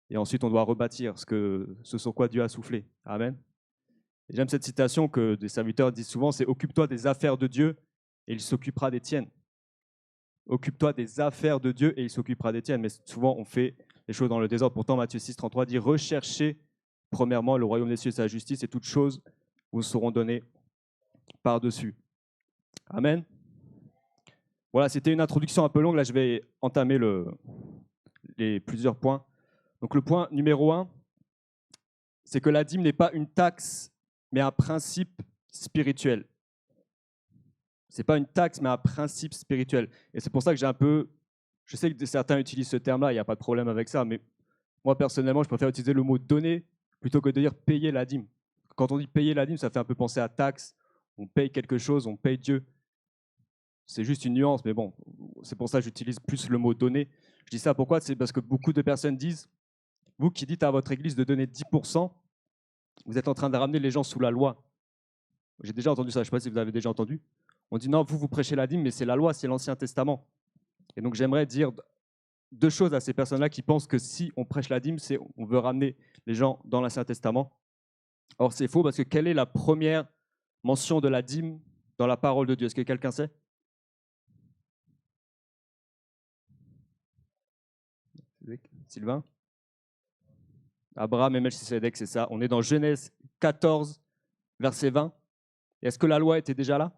Et ensuite, on doit rebâtir ce sur quoi Dieu a soufflé. Amen. Et j'aime cette citation que des serviteurs disent souvent, c'est « Occupe-toi des affaires de Dieu et il s'occupera des tiennes ». Occupe-toi des affaires de Dieu et il s'occupera des tiennes. Mais souvent, on fait les choses dans le désordre. Pourtant, Matthieu 6, 33 dit « Recherchez premièrement le royaume des cieux et sa justice et toutes choses vous seront données par-dessus. » Amen. Voilà, c'était une introduction un peu longue. Là, je vais entamer les plusieurs points. Donc, le point numéro 1, c'est que la dîme n'est pas une taxe, mais un principe spirituel. Ce n'est pas une taxe, mais un principe spirituel. Et c'est pour ça que je sais que certains utilisent ce terme-là, il n'y a pas de problème avec ça, mais moi, personnellement, je préfère utiliser le mot « donner » plutôt que de dire « payer la dîme ». Quand on dit « payer la dîme », ça fait un peu penser à taxe. On paye quelque chose, on paye Dieu. c'est juste une nuance, mais bon, c'est pour ça que j'utilise plus le mot donner. Je dis ça pourquoi? C'est parce que beaucoup de personnes disent, vous qui dites à votre église de donner 10%, vous êtes en train de ramener les gens sous la loi. J'ai déjà entendu ça, je ne sais pas si vous avez déjà entendu. On dit non, vous prêchez la dîme, mais c'est la loi, c'est l'Ancien Testament. Et donc j'aimerais dire deux choses à ces personnes-là qui pensent que si on prêche la dîme, c'est on veut ramener les gens dans l'Ancien Testament. Or c'est faux parce que quelle est la première mention de la dîme dans la parole de Dieu? Est-ce que quelqu'un sait? Sylvain? Abraham et Melchisédek, c'est ça. On est dans Genèse 14, verset 20. Et est-ce que la loi était déjà là?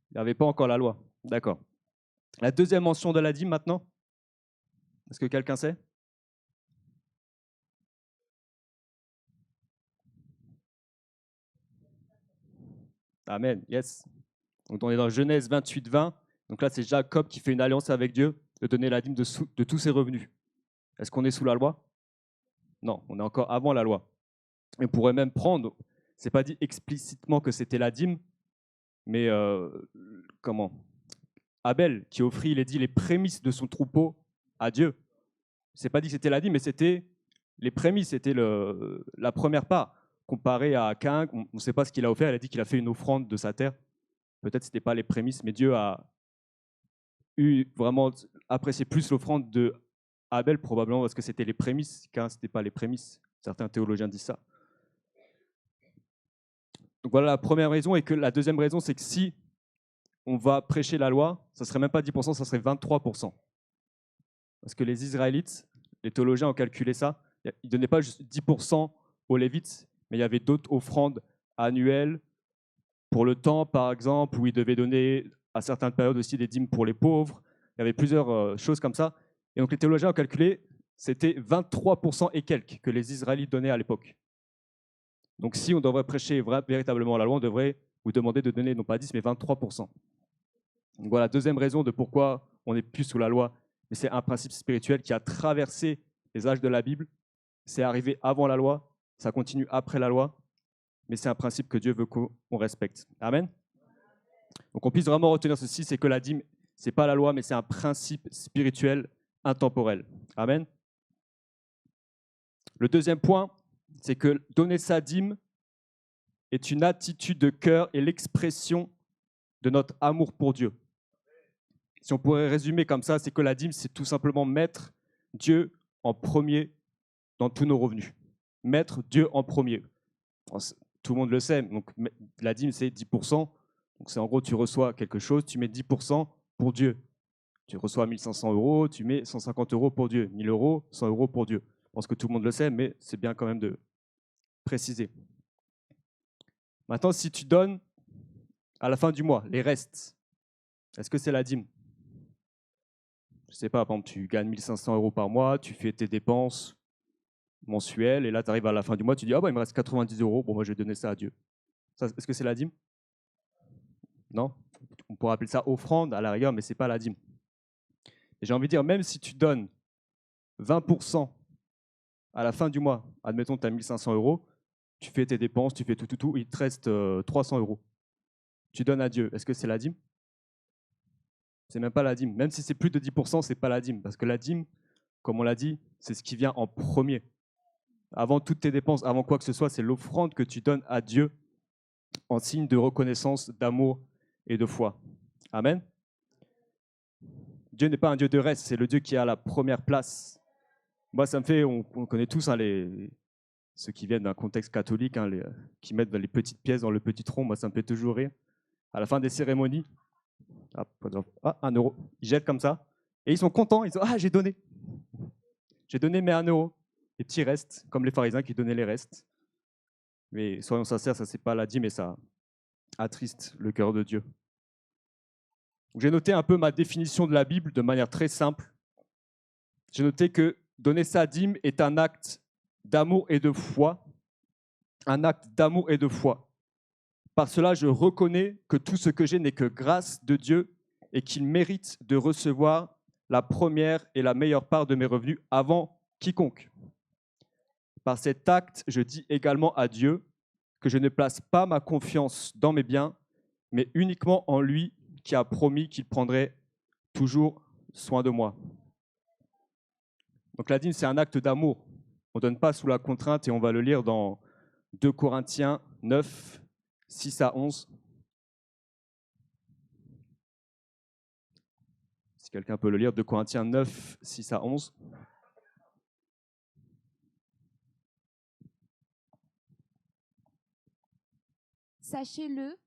Il n'y avait pas encore la loi. D'accord. La deuxième mention de la dîme maintenant? Est-ce que quelqu'un sait? Amen, yes. Donc on est dans Genèse 28, 20. Donc là, c'est Jacob qui fait une alliance avec Dieu de donner la dîme de tous ses revenus. Est-ce qu'on est sous la loi? Non, on est encore avant la loi. Et on pourrait même prendre, c'est pas dit explicitement que c'était la dîme, mais comment? Abel qui offrit, il est dit, les prémices de son troupeau à Dieu. C'est pas dit que c'était la dîme, mais c'était les prémices, c'était la première part. Comparé à Caïn, on ne sait pas ce qu'il a offert, il a dit qu'il a fait une offrande de sa terre. Peut-être que ce n'était pas les prémices, mais Dieu a eu vraiment apprécié plus l'offrande de Abel, probablement parce que c'était les prémices, Caïn, ce n'était pas les prémices. Certains théologiens disent ça. Donc voilà la première raison, et que la deuxième raison, c'est que si on va prêcher la loi, ça ne serait même pas 10%, ça serait 23%. Parce que les Israélites, les théologiens ont calculé ça, ils ne donnaient pas juste 10% aux Lévites, mais il y avait d'autres offrandes annuelles pour le temps, par exemple, où ils devaient donner à certaines périodes aussi des dîmes pour les pauvres. Il y avait plusieurs choses comme ça. Et donc les théologiens ont calculé, c'était 23% et quelques que les Israélites donnaient à l'époque. Donc si on devrait prêcher véritablement la loi, on devrait vous demander de donner non pas 10, mais 23%. Donc voilà, deuxième raison de pourquoi on n'est plus sous la loi. Mais c'est un principe spirituel qui a traversé les âges de la Bible. C'est arrivé avant la loi, ça continue après la loi, mais c'est un principe que Dieu veut qu'on respecte. Amen. Donc on puisse vraiment retenir ceci, c'est que la dîme, ce n'est pas la loi, mais c'est un principe spirituel intemporel. Amen. Le deuxième point, c'est que donner sa dîme est une attitude de cœur et l'expression de notre amour pour Dieu. Si on pourrait résumer comme ça, c'est que la dîme, c'est tout simplement mettre Dieu en premier dans tous nos revenus. Mettre Dieu en premier. Tout le monde le sait, donc la dîme, c'est 10%. Donc c'est en gros, tu reçois quelque chose, tu mets 10% pour Dieu. Tu reçois 1 500 €, tu mets 150 € pour Dieu. 1 000 €, 100 € pour Dieu. Je pense que tout le monde le sait, mais c'est bien quand même de préciser. Maintenant, si tu donnes à la fin du mois les restes, est-ce que c'est la dîme? Je ne sais pas, par exemple, tu gagnes 1 500 € par mois, tu fais tes dépenses mensuelles, et là, tu arrives à la fin du mois, tu dis « Ah, bah, il me reste 90 €, bon, moi, je vais donner ça à Dieu. » Est-ce que c'est la dîme? Non? On pourrait appeler ça offrande à la rigueur, mais ce n'est pas la dîme. Et j'ai envie de dire, même si tu donnes 20% à la fin du mois, admettons que tu as 1 500 €, tu fais tes dépenses, tu fais tout, il te reste 300 €. Tu donnes à Dieu. Est-ce que c'est la dîme? C'est même pas la dîme. Même si c'est plus de 10%, ce n'est pas la dîme. Parce que la dîme, comme on l'a dit, c'est ce qui vient en premier. Avant toutes tes dépenses, avant quoi que ce soit, c'est l'offrande que tu donnes à Dieu en signe de reconnaissance, d'amour et de foi. Amen. Dieu n'est pas un Dieu de reste, c'est le Dieu qui a la première place. Moi, ça me fait, on connaît tous hein, ceux qui viennent d'un contexte catholique, hein, qui mettent les petites pièces dans le petit tronc, moi, ça me fait toujours rire. À la fin des cérémonies, 1 €, ils jettent comme ça, et ils sont contents, ils disent « Ah, j'ai donné. J'ai donné mes 1 €. » Les petits restes, comme les pharisiens qui donnaient les restes. Mais soyons sincères, ça, c'est pas la dîme, et ça attriste le cœur de Dieu. J'ai noté un peu ma définition de la Bible de manière très simple. J'ai noté que donner sa dîme est un acte d'amour et de foi. Un acte d'amour et de foi. Par cela, je reconnais que tout ce que j'ai n'est que grâce de Dieu et qu'il mérite de recevoir la première et la meilleure part de mes revenus avant quiconque. Par cet acte, je dis également à Dieu que je ne place pas ma confiance dans mes biens, mais uniquement en lui qui a promis qu'il prendrait toujours soin de moi. Donc la dîme, c'est un acte d'amour. On ne donne pas sous la contrainte et on va le lire dans 2 Corinthiens 9, 6 à 11. Si quelqu'un peut le lire, 2 Corinthiens 9, 6 à 11. Sachez-le,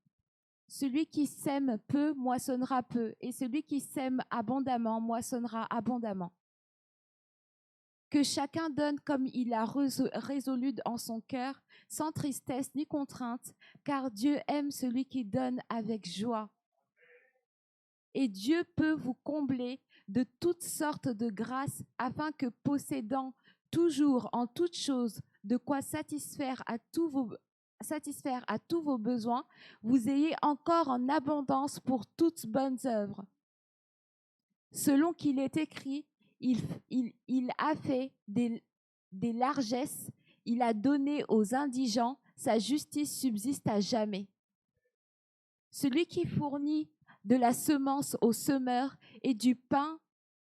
celui qui sème peu moissonnera peu, et celui qui sème abondamment moissonnera abondamment. Que chacun donne comme il a résolu en son cœur, sans tristesse ni contrainte, car Dieu aime celui qui donne avec joie. Et Dieu peut vous combler de toutes sortes de grâces, afin que, possédant toujours en toutes choses de quoi satisfaire à tous vos besoins, vous ayez encore en abondance pour toutes bonnes œuvres. Selon qu'il est écrit, il a fait des largesses, il a donné aux indigents, sa justice subsiste à jamais. Celui qui fournit de la semence au semeur et du pain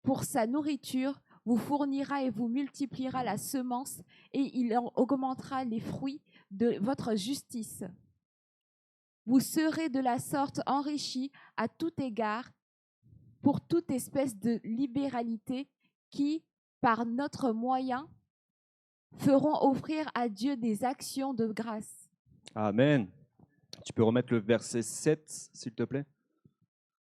pour sa nourriture vous fournira et vous multipliera la semence et il en augmentera les fruits de votre justice. Vous serez de la sorte enrichis à tout égard pour toute espèce de libéralité qui, par notre moyen, feront offrir à Dieu des actions de grâce. Amen. Tu peux remettre le verset 7, s'il te plaît.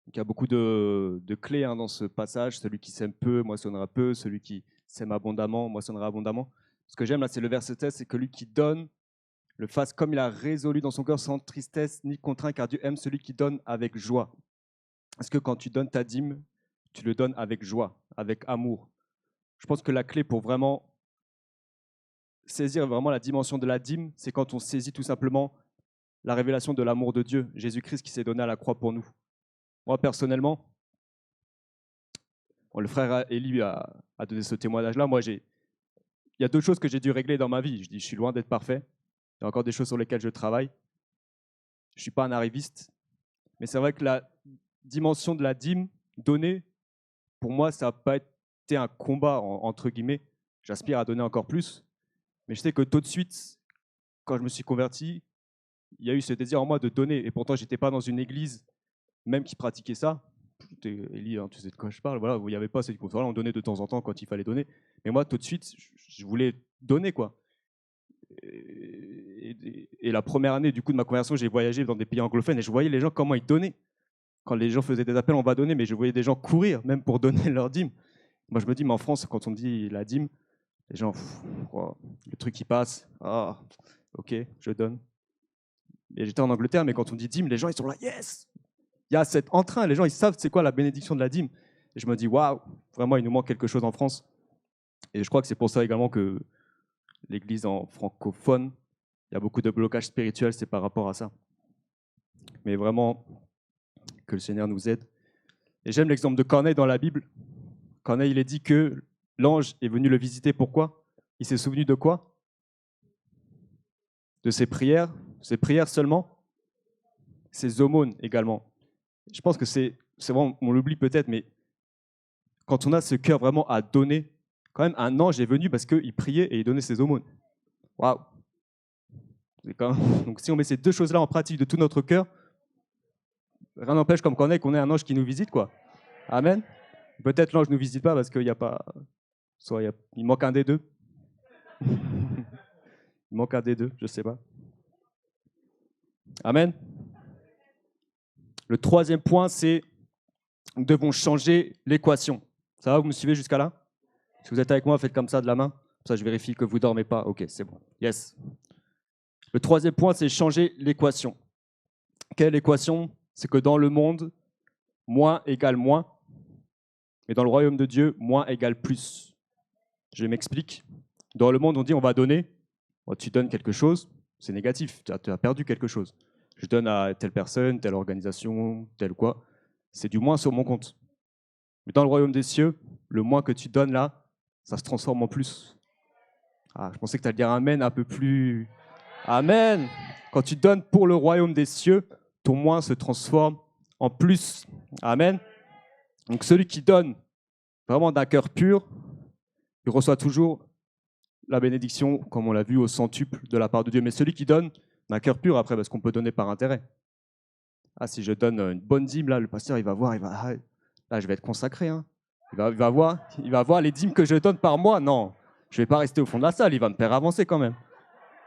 Donc, il y a beaucoup de clés dans ce passage. Celui qui sème peu, moissonnera peu. Celui qui sème abondamment, moissonnera abondamment. Ce que j'aime là, c'est le verset 7, c'est que lui qui donne le fasse comme il a résolu dans son cœur, sans tristesse ni contraint, car Dieu aime celui qui donne avec joie. Est-ce que quand tu donnes ta dîme, tu le donnes avec joie, avec amour? Je pense que la clé pour vraiment saisir vraiment la dimension de la dîme, c'est quand on saisit tout simplement la révélation de l'amour de Dieu, Jésus-Christ qui s'est donné à la croix pour nous. Moi, personnellement, le frère Élie a donné ce témoignage-là. Moi, il y a 2 choses que j'ai dû régler dans ma vie. Je suis loin d'être parfait. Il y a encore des choses sur lesquelles je travaille. Je ne suis pas un arriviste. Mais c'est vrai que la dimension de la dîme donnée, pour moi, ça n'a pas été un combat, entre guillemets. J'aspire à donner encore plus. Mais je sais que tout de suite, quand je me suis converti, il y a eu ce désir en moi de donner. Et pourtant, je n'étais pas dans une église même qui pratiquait ça. Élie, tu sais de quoi je parle. Voilà, il n'y avait pas cette culture-là. On donnait de temps en temps quand il fallait donner. Mais moi, tout de suite, je voulais donner, quoi. Et la première année du coup de ma conversion, j'ai voyagé dans des pays anglophones et je voyais les gens comment ils donnaient. Quand les gens faisaient des appels, on va donner, mais je voyais des gens courir même pour donner leur dîme. Moi, je me dis, mais en France, quand on dit la dîme, les gens, le truc qui passe, ok, je donne. Et j'étais en Angleterre, mais quand on dit dîme, les gens, ils sont là, yes! Il y a cet entrain, les gens, ils savent c'est quoi la bénédiction de la dîme. Et je me dis, waouh, vraiment, il nous manque quelque chose en France. Et je crois que c'est pour ça également que l'Église en francophone, il y a beaucoup de blocages spirituels, c'est par rapport à ça. Mais vraiment, que le Seigneur nous aide. Et j'aime l'exemple de Corneille dans la Bible. Corneille, il est dit que l'ange est venu le visiter. Pourquoi? Il s'est souvenu de quoi? De ses prières seulement, ses aumônes également. Je pense que c'est vraiment, on l'oublie peut-être, mais quand on a ce cœur vraiment à donner, quand même, un ange est venu parce qu'il priait et il donnait ses aumônes. Waouh! Donc si on met ces 2 choses-là en pratique de tout notre cœur, rien n'empêche comme qu'on ait un ange qui nous visite, quoi. Amen. Peut-être l'ange ne nous visite pas parce qu'il n'y a pas... il manque un des 2. Il manque un des 2, je ne sais pas. Amen. Le 3e point, c'est nous devons changer l'équation. Ça va, vous me suivez jusqu'à là? Si vous êtes avec moi, faites comme ça de la main. Comme ça, je vérifie que vous ne dormez pas. Ok, c'est bon. Yes. Le 3e point, c'est changer l'équation. Quelle équation? C'est que dans le monde, moins égale moins. Mais dans le royaume de Dieu, moins égale plus. Je m'explique. Dans le monde, on dit on va donner. Tu donnes quelque chose, c'est négatif. Tu as perdu quelque chose. Je donne à telle personne, telle organisation, tel quoi. C'est du moins sur mon compte. Mais dans le royaume des cieux, le moins que tu donnes là, ça se transforme en plus. Je pensais que tu allais dire amen un peu plus. Amen. Quand tu donnes pour le royaume des cieux, ton moins se transforme en plus. Amen. Donc celui qui donne vraiment d'un cœur pur, il reçoit toujours la bénédiction, comme on l'a vu, au centuple de la part de Dieu. Mais celui qui donne d'un cœur pur, après, parce qu'on peut donner par intérêt. Ah, si je donne une bonne dîme, là, le pasteur, il va voir, là, je vais être consacré. Hein. Il va voir les dîmes que je donne par mois. Non, je ne vais pas rester au fond de la salle, il va me faire avancer quand même.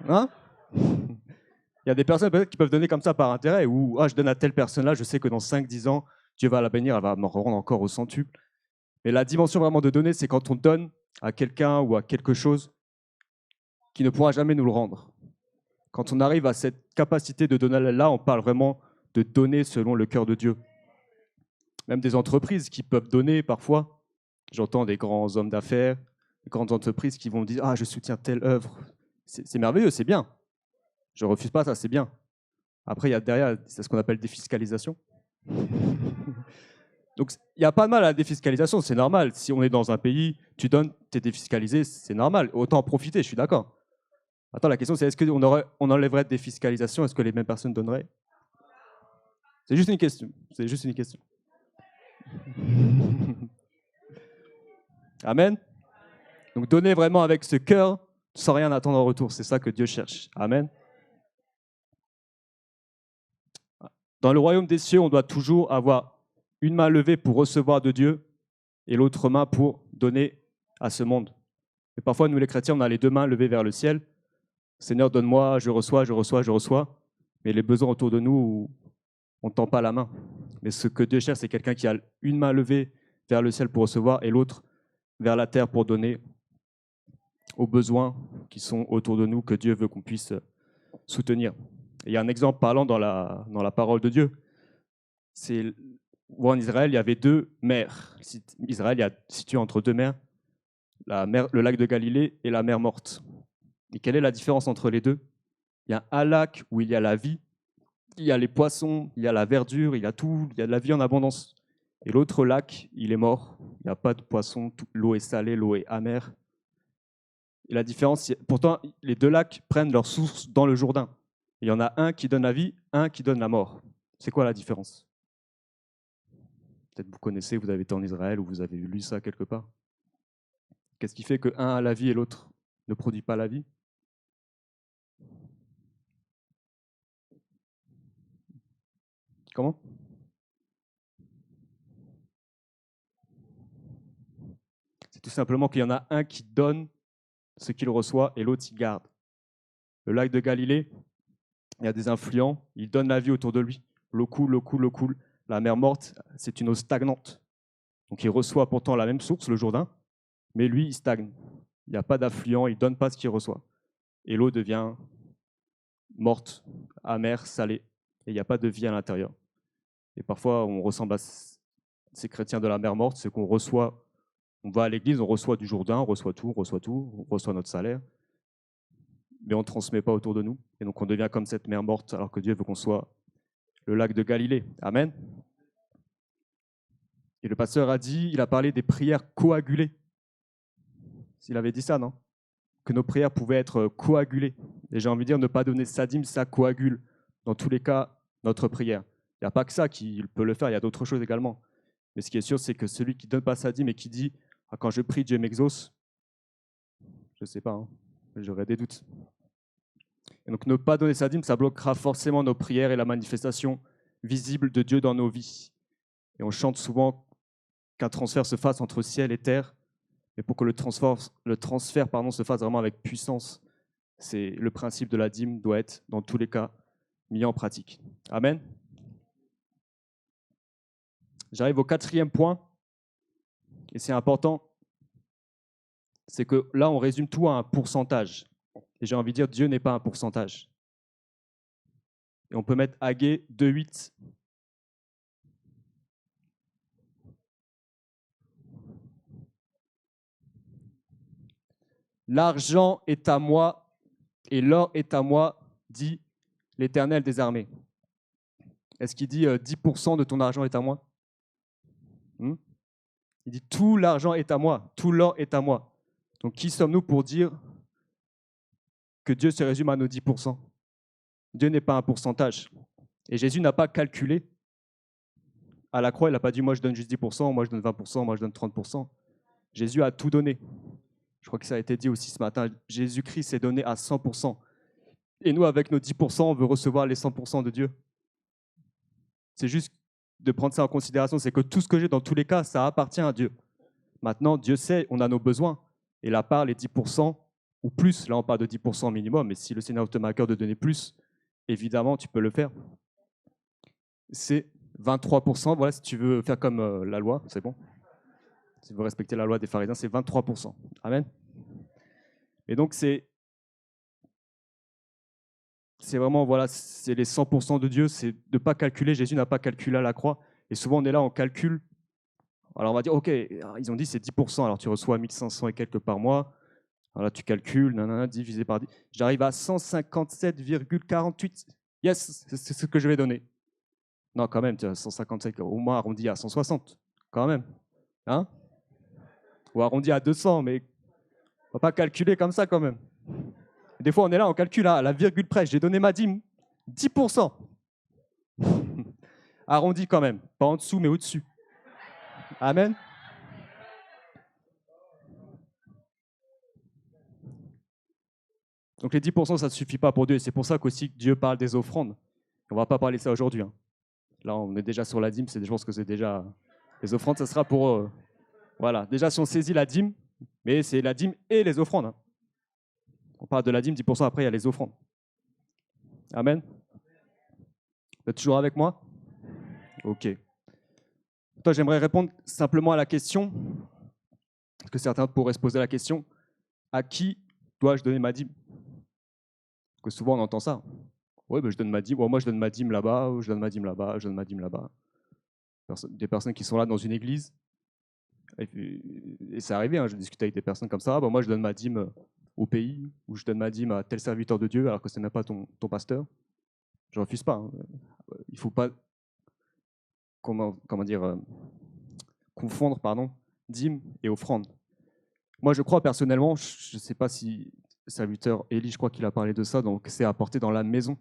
Hein? Il y a des personnes peut-être qui peuvent donner comme ça par intérêt, ou je donne à telle personne-là, je sais que dans 5-10 ans, Dieu va la bénir, elle va me rendre encore au centuple. Mais la dimension vraiment de donner, c'est quand on donne à quelqu'un ou à quelque chose qui ne pourra jamais nous le rendre. Quand on arrive à cette capacité de donner là, on parle vraiment de donner selon le cœur de Dieu. Même des entreprises qui peuvent donner parfois. J'entends des grands hommes d'affaires, des grandes entreprises qui vont me dire « Ah, je soutiens telle œuvre ». C'est merveilleux, c'est bien. Je ne refuse pas ça, c'est bien. Après, il y a derrière, c'est ce qu'on appelle défiscalisation. Donc, il n'y a pas de mal à la défiscalisation, c'est normal. Si on est dans un pays, tu donnes, tu es défiscalisé, c'est normal. Autant en profiter, je suis d'accord. Attends, la question c'est est-ce qu'on enlèverait de défiscalisation? Est-ce que les mêmes personnes donneraient? C'est juste une question. C'est juste une question. Amen. Donc donner vraiment avec ce cœur, sans rien attendre en retour. C'est ça que Dieu cherche. Amen. Dans le royaume des cieux, on doit toujours avoir une main levée pour recevoir de Dieu et l'autre main pour donner à ce monde. Et parfois, nous les chrétiens, on a les deux mains levées vers le ciel. Seigneur, donne-moi, je reçois, je reçois, je reçois. Mais les besoins autour de nous, on ne tend pas la main. Mais ce que Dieu cherche, c'est quelqu'un qui a une main levée vers le ciel pour recevoir et l'autre vers la terre pour donner aux besoins qui sont autour de nous, que Dieu veut qu'on puisse soutenir. Et il y a un exemple parlant dans la parole de Dieu. C'est en Israël, il y avait deux mers. Israël est situé entre deux mers, le lac de Galilée et la mer Morte. Et quelle est la différence entre les deux? Il y a un lac où il y a la vie, il y a les poissons, il y a la verdure, il y a tout, il y a de la vie en abondance. Et l'autre lac, il est mort, il n'y a pas de poissons, l'eau est salée, l'eau est amère. Et la différence, pourtant, les deux lacs prennent leur source dans le Jourdain. Il y en a un qui donne la vie, un qui donne la mort. C'est quoi la différence? Peut-être vous connaissez, vous avez été en Israël ou vous avez lu ça quelque part. Qu'est-ce qui fait qu'un a la vie et l'autre ne produit pas la vie? Comment? C'est tout simplement qu'il y en a un qui donne ce qu'il reçoit et l'autre il garde. Le lac de Galilée, il y a des influents, il donne la vie autour de lui. L'eau coule, l'eau coule, l'eau coule. La mer Morte, c'est une eau stagnante. Donc il reçoit pourtant la même source, le Jourdain, mais lui, il stagne. Il n'y a pas d'affluent, il ne donne pas ce qu'il reçoit. Et l'eau devient morte, amère, salée. Et il n'y a pas de vie à l'intérieur. Et parfois, on ressemble à ces chrétiens de la mer Morte, c'est qu'on reçoit, on va à l'église, on reçoit du Jourdain, on reçoit tout, on reçoit notre salaire, mais on ne transmet pas autour de nous. Et donc on devient comme cette mer Morte, alors que Dieu veut qu'on soit le lac de Galilée. Amen. Et le pasteur a dit, il a parlé des prières coagulées. Il avait dit ça, non? Que nos prières pouvaient être coagulées. Et j'ai envie de dire, ne pas donner sa dîme, ça coagule. Dans tous les cas, notre prière. Il n'y a pas que ça qui peut le faire, il y a d'autres choses également. Mais ce qui est sûr, c'est que celui qui ne donne pas sa dîme et qui dit « quand je prie, Dieu m'exauce », je ne sais pas, hein, j'aurais des doutes. Et donc ne pas donner sa dîme, ça bloquera forcément nos prières et la manifestation visible de Dieu dans nos vies. Et on chante souvent qu'un transfert se fasse entre ciel et terre, mais pour que le transfert se fasse vraiment avec puissance, c'est le principe de la dîme doit être, dans tous les cas, mis en pratique. Amen. J'arrive au 4e point, et c'est important, c'est que là, on résume tout à un pourcentage. Et j'ai envie de dire, Dieu n'est pas un pourcentage. Et on peut mettre Agée 2:8. L'argent est à moi et l'or est à moi, dit l'Éternel des armées. Est-ce qu'il dit 10% de ton argent est à moi? Il dit tout l'argent est à moi, tout l'or est à moi. Donc qui sommes-nous pour dire que Dieu se résume à nos 10%? Dieu n'est pas un pourcentage. Et Jésus n'a pas calculé. À la croix, il n'a pas dit « moi je donne juste 10%, moi je donne 20%, moi je donne 30%. » Jésus a tout donné. Je crois que ça a été dit aussi ce matin. Jésus-Christ s'est donné à 100%. Et nous, avec nos 10%, on veut recevoir les 100% de Dieu. C'est juste de prendre ça en considération. C'est que tout ce que j'ai, dans tous les cas, ça appartient à Dieu. Maintenant, Dieu sait, on a nos besoins. Et la part, les 10% ou plus, là on parle de 10% minimum, mais si le Seigneur te met à cœur de donner plus, évidemment, tu peux le faire. C'est 23%. Voilà, si tu veux faire comme la loi, c'est bon. Si tu veux respecter la loi des pharisiens, c'est 23%. Amen. Et donc, c'est vraiment, voilà, c'est les 100% de Dieu, c'est de ne pas calculer. Jésus n'a pas calculé à la croix. Et souvent, on est là, on calcule. Alors, on va dire, OK, ils ont dit c'est 10%, alors tu reçois 1500 et quelques par mois. Alors là, tu calcules, divisé par 10. J'arrive à 157,48. Yes, c'est ce que je vais donner. Non, quand même, tu as 157, au moins arrondi à 160, quand même. Hein? Ou arrondi à 200, mais on ne va pas calculer comme ça, quand même. Des fois, on est là, on calcule à la virgule près. J'ai donné ma dîme, 10%. Arrondi quand même, pas en dessous, mais au-dessus. Amen. Donc les 10%, ça ne suffit pas pour Dieu. Et c'est pour ça qu'aussi Dieu parle des offrandes. On ne va pas parler de ça aujourd'hui. Hein. Là, on est déjà sur la dîme. Je pense que c'est déjà... Les offrandes, ça sera pour... Voilà. Déjà, si on saisit la dîme, mais c'est la dîme et les offrandes. Hein. On parle de la dîme, 10%, après, il y a les offrandes. Amen. Vous êtes toujours avec moi? Ok. Toi, j'aimerais répondre simplement à la question, parce que certains pourraient se poser la question, à qui dois-je donner ma dîme? Parce que souvent, on entend ça. Oui, ben, je donne ma dîme. Moi, je donne ma dîme là-bas, ou je donne ma dîme là-bas, je donne ma dîme là-bas. Des personnes qui sont là dans une église. Et c'est arrivé, hein, je discutais avec des personnes comme ça. Moi, je donne ma dîme au pays, ou je donne ma dîme à tel serviteur de Dieu, alors que ce n'est pas ton pasteur. Je ne refuse pas. Hein. Il ne faut pas confondre dîme et offrande. Moi, je crois personnellement, je ne sais pas si le serviteur Élie, je crois qu'il a parlé de ça, donc c'est apporté dans la maison.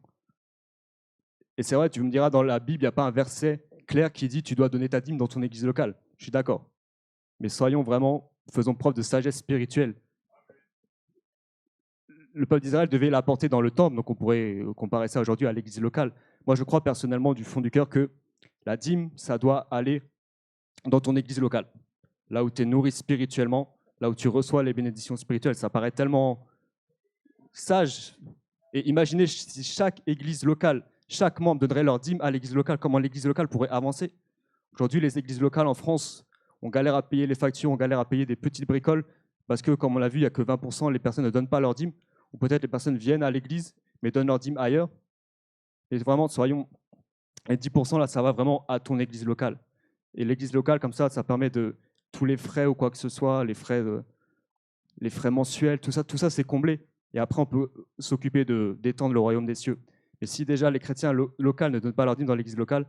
Et c'est vrai, tu me diras, dans la Bible, il n'y a pas un verset clair qui dit tu dois donner ta dîme dans ton église locale. Je suis d'accord. Mais soyons vraiment, faisons preuve de sagesse spirituelle. Le peuple d'Israël devait l'apporter dans le temple, donc on pourrait comparer ça aujourd'hui à l'église locale. Moi, je crois personnellement du fond du cœur que la dîme, ça doit aller dans ton église locale, là où tu es nourri spirituellement, là où tu reçois les bénédictions spirituelles. Ça paraît tellement sage. Et imaginez si chaque église locale, chaque membre donnerait leur dîme à l'église locale, comment l'église locale pourrait avancer. Aujourd'hui, les églises locales en France, on galère à payer les factures, on galère à payer des petites bricoles, parce que, comme on l'a vu, il n'y a que 20%, les personnes ne donnent pas leur dîme, ou peut-être les personnes viennent à l'église, mais donnent leur dîme ailleurs. Et vraiment, soyons... Et 10%, là, ça va vraiment à ton église locale. Et l'église locale, comme ça permet de... Tous les frais ou quoi que ce soit, les frais mensuels, tout ça c'est comblé. Et après, on peut s'occuper d'étendre le royaume des cieux. Mais si déjà les chrétiens locaux ne donnent pas leur dîme dans l'église locale,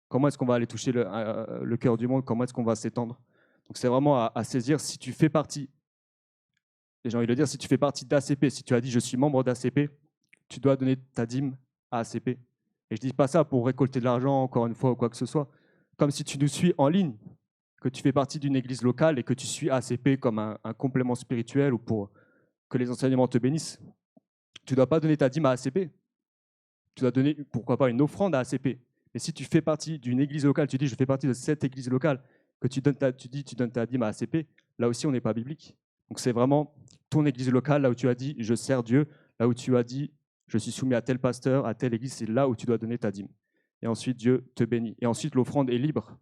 comment est-ce qu'on va aller toucher le cœur du monde? Comment est-ce qu'on va s'étendre? Donc c'est vraiment à saisir. Si tu fais partie, et j'ai envie de dire, si tu fais partie d'ACP, si tu as dit je suis membre d'ACP, tu dois donner ta dîme à ACP. Et je ne dis pas ça pour récolter de l'argent, encore une fois, ou quoi que ce soit. Comme si tu nous suis en ligne, que tu fais partie d'une église locale et que tu suis ACP comme un complément spirituel ou pour que les enseignements te bénissent. Tu ne dois pas donner ta dîme à ACP. Tu dois donner, pourquoi pas, une offrande à ACP. Mais si tu fais partie d'une église locale, tu dis je fais partie de cette église locale, que tu donnes ta dîme à ACP, là aussi on n'est pas biblique. Donc c'est vraiment ton église locale, là où tu as dit je sers Dieu, là où tu as dit je suis soumis à tel pasteur, à telle église, c'est là où tu dois donner ta dîme. Et ensuite Dieu te bénit. Et ensuite l'offrande est libre.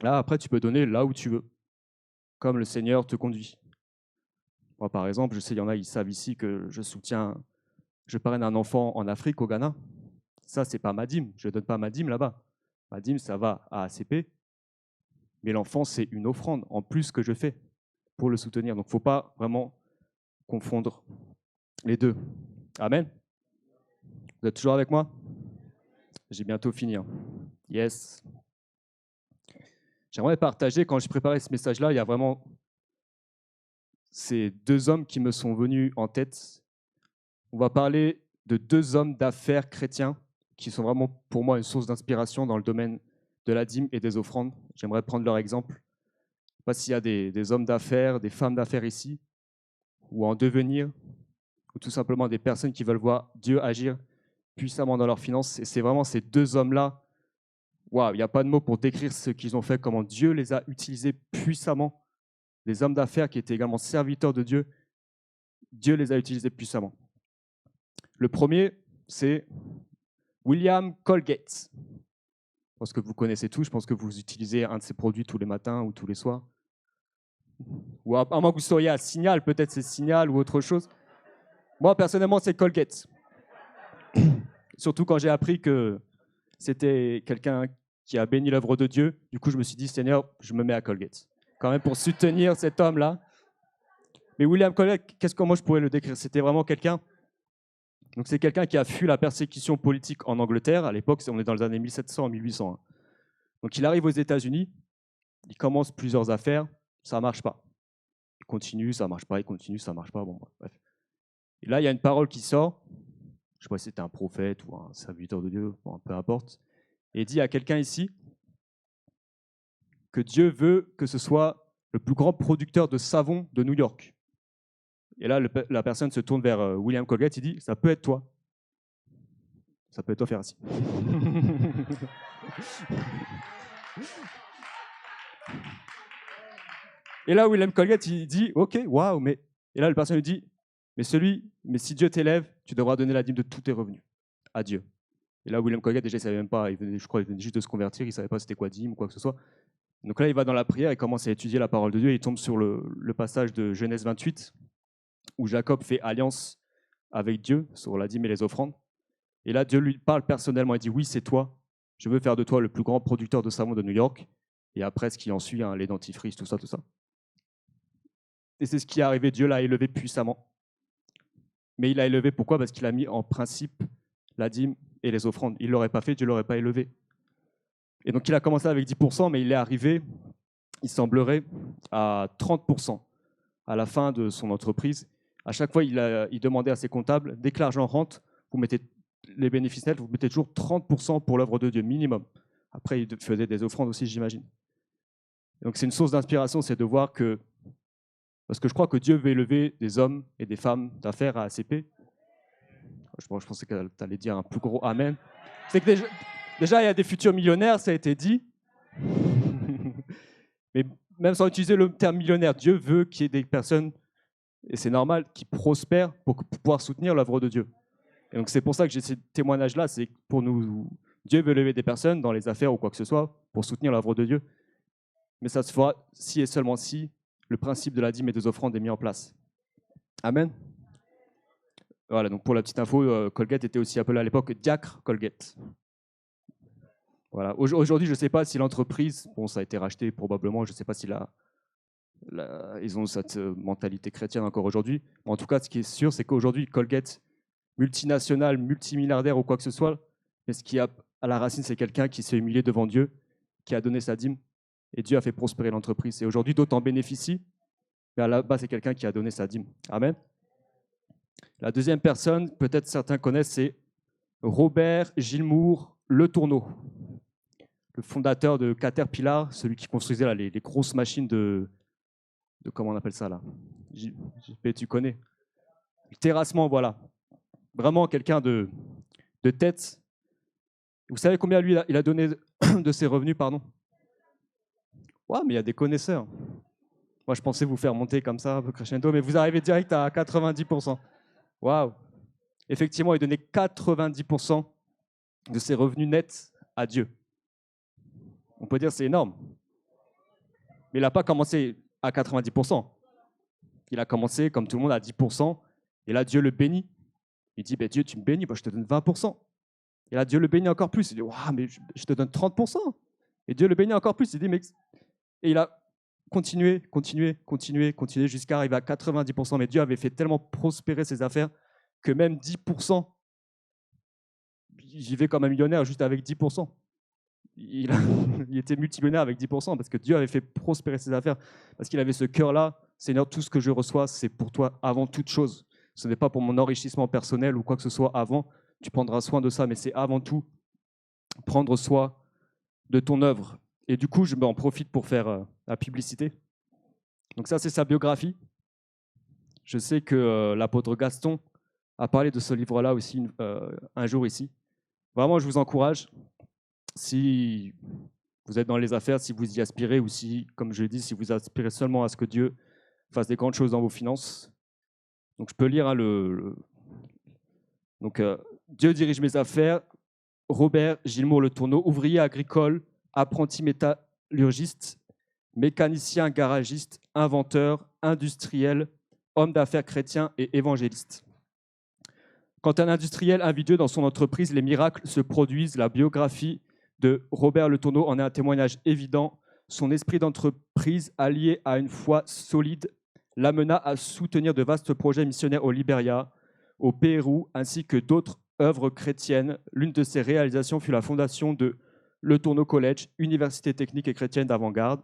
Là après tu peux donner là où tu veux, comme le Seigneur te conduit. Moi par exemple, je sais il y en a, ils savent ici que je parraine un enfant en Afrique, au Ghana. Ça, ce n'est pas ma dîme. Je ne donne pas ma dîme là-bas. Ma dîme, ça va à ACP. Mais l'enfant, c'est une offrande en plus que je fais pour le soutenir. Donc, il ne faut pas vraiment confondre les deux. Amen. Vous êtes toujours avec moi? J'ai bientôt fini. Yes. J'aimerais partager, quand j'ai préparé ce message-là, il y a vraiment ces deux hommes qui me sont venus en tête. On va parler de deux hommes d'affaires chrétiens qui sont vraiment pour moi une source d'inspiration dans le domaine de la dîme et des offrandes. J'aimerais prendre leur exemple. Je ne sais pas s'il y a des hommes d'affaires, des femmes d'affaires ici, ou en devenir, ou tout simplement des personnes qui veulent voir Dieu agir puissamment dans leurs finances. Et c'est vraiment ces deux hommes-là, waouh, il n'y a pas de mots pour décrire ce qu'ils ont fait, comment Dieu les a utilisés puissamment. Des hommes d'affaires qui étaient également serviteurs de Dieu, Dieu les a utilisés puissamment. Le premier, c'est William Colgate. Je pense que vous connaissez tous, je pense que vous utilisez un de ces produits tous les matins ou tous les soirs. Ou à moins que vous soyez à Signal, peut-être c'est Signal ou autre chose. Moi, personnellement, c'est Colgate. Surtout quand j'ai appris que c'était quelqu'un qui a béni l'œuvre de Dieu. Du coup, je me suis dit, Seigneur, je me mets à Colgate. Quand même pour soutenir cet homme-là. Mais William Colgate, comment je pourrais le décrire? C'était vraiment quelqu'un. Donc c'est quelqu'un qui a fui la persécution politique en Angleterre. À l'époque, on est dans les années 1700-1800. Hein. Donc il arrive aux États-Unis, il commence plusieurs affaires, ça ne marche pas. Il continue, ça ne marche pas, il continue, ça ne marche pas. Bon, bref. Et là, il y a une parole qui sort. Je ne sais pas si c'était un prophète ou un serviteur de Dieu, bon, peu importe. Et il dit à quelqu'un ici que Dieu veut que ce soit le plus grand producteur de savon de New York. Et là, la personne se tourne vers William Colgate, il dit, ça peut être toi. Ça peut être toi, Ferrassi. Et là, William Colgate, il dit, ok, waouh, mais... Et là, la personne lui dit, mais si Dieu t'élève, tu devras donner la dîme de tous tes revenus à Dieu. Et là, William Colgate, déjà, il ne savait même pas, je crois qu'il venait juste de se convertir, il ne savait pas c'était quoi dîme ou quoi que ce soit. Donc là, il va dans la prière et commence à étudier la parole de Dieu. Et il tombe sur le passage de Genèse 28, où Jacob fait alliance avec Dieu sur la dîme et les offrandes. Et là, Dieu lui parle personnellement. Il dit, oui, c'est toi. Je veux faire de toi le plus grand producteur de savon de New York. Et après, ce qui en suit, hein, les dentifrices, tout ça, tout ça. Et c'est ce qui est arrivé. Dieu l'a élevé puissamment. Mais il l'a élevé pourquoi? Parce qu'il a mis en principe la dîme et les offrandes. Il ne l'aurait pas fait, Dieu ne l'aurait pas élevé. Et donc, il a commencé avec 10%, mais il est arrivé, il semblerait, à 30% à la fin de son entreprise. À chaque fois, il demandait à ses comptables, dès que l'argent rentre, vous mettez les bénéfices nets, vous mettez toujours 30% pour l'œuvre de Dieu, minimum. Après, il faisait des offrandes aussi, j'imagine. Donc, c'est une source d'inspiration, c'est de voir que, parce que je crois que Dieu veut élever des hommes et des femmes d'affaires à ACP. Je pensais que tu allais dire un plus gros amen. C'est que déjà, il y a des futurs millionnaires, ça a été dit. Mais même sans utiliser le terme millionnaire, Dieu veut qu'il y ait des personnes, et c'est normal, qui prospèrent pour pouvoir soutenir l'œuvre de Dieu. Et donc c'est pour ça que j'ai ces témoignages-là, c'est pour nous, Dieu veut lever des personnes dans les affaires ou quoi que ce soit pour soutenir l'œuvre de Dieu. Mais ça se fera si et seulement si le principe de la dîme et des offrandes est mis en place. Amen. Voilà, donc pour la petite info, Colgate était aussi appelé à l'époque Diacre Colgate. Voilà. Aujourd'hui, je ne sais pas si l'entreprise, bon, ça a été racheté probablement, je ne sais pas si ils ont cette mentalité chrétienne encore aujourd'hui. En tout cas, ce qui est sûr, c'est qu'aujourd'hui, Colgate, multinationale, multimilliardaire ou quoi que ce soit, mais ce qui a à la racine, c'est quelqu'un qui s'est humilié devant Dieu, qui a donné sa dîme, et Dieu a fait prospérer l'entreprise. Et aujourd'hui, d'autres en bénéficient, mais à la base, c'est quelqu'un qui a donné sa dîme. Amen. La deuxième personne, peut-être certains connaissent, c'est Robert Gilmour Le Tourneau, le fondateur de Caterpillar, celui qui construisait là, les grosses machines de comment on appelle ça là? JP, tu connais? Le terrassement, voilà. Vraiment quelqu'un de tête. Vous savez combien lui il a donné de ses revenus, pardon? Ouais, mais il y a des connaisseurs. Moi, je pensais vous faire monter comme ça, un peu crescendo, mais vous arrivez direct à 90%. Waouh! Effectivement, il donnait 90% de ses revenus nets à Dieu. On peut dire que c'est énorme. Mais il n'a pas commencé à 90%. Il a commencé, comme tout le monde, à 10%. Et là, Dieu le bénit. Il dit, Dieu, tu me bénis, je te donne 20%. Et là, Dieu le bénit encore plus. Il dit, mais je te donne 30%. Et Dieu le bénit encore plus. Il dit, mais... Et il a continué jusqu'à arriver à 90%. Mais Dieu avait fait tellement prospérer ses affaires que même 10%, j'y vais comme un millionnaire juste avec 10%. Il était multimillionnaire avec 10% parce que Dieu avait fait prospérer ses affaires, parce qu'il avait ce cœur-là. Seigneur, tout ce que je reçois, c'est pour toi avant toute chose. Ce n'est pas pour mon enrichissement personnel ou quoi que ce soit avant. tu prendras soin de ça, mais c'est avant tout prendre soin de ton œuvre. Et du coup, je m'en profite pour faire la publicité. Donc ça, c'est sa biographie. Je sais que l'apôtre Gaston a parlé de ce livre-là aussi un jour ici. Vraiment, je vous encourage, si vous êtes dans les affaires, si vous y aspirez, ou si, comme je l'ai dit, si vous aspirez seulement à ce que Dieu fasse des grandes choses dans vos finances. Donc je peux lire Donc, Dieu dirige mes affaires. Robert Gilmour Le Tourneau, ouvrier agricole, apprenti métallurgiste, mécanicien garagiste, inventeur, industriel, homme d'affaires chrétien et évangéliste. Quand un industriel invite Dieu dans son entreprise, les miracles se produisent. La biographie de Robert Le Tourneau en est un témoignage évident. Son esprit d'entreprise, allié à une foi solide, l'amena à soutenir de vastes projets missionnaires au Libéria, au Pérou, ainsi que d'autres œuvres chrétiennes. L'une de ses réalisations fut la fondation de Le Tourneau College, université technique et chrétienne d'avant-garde.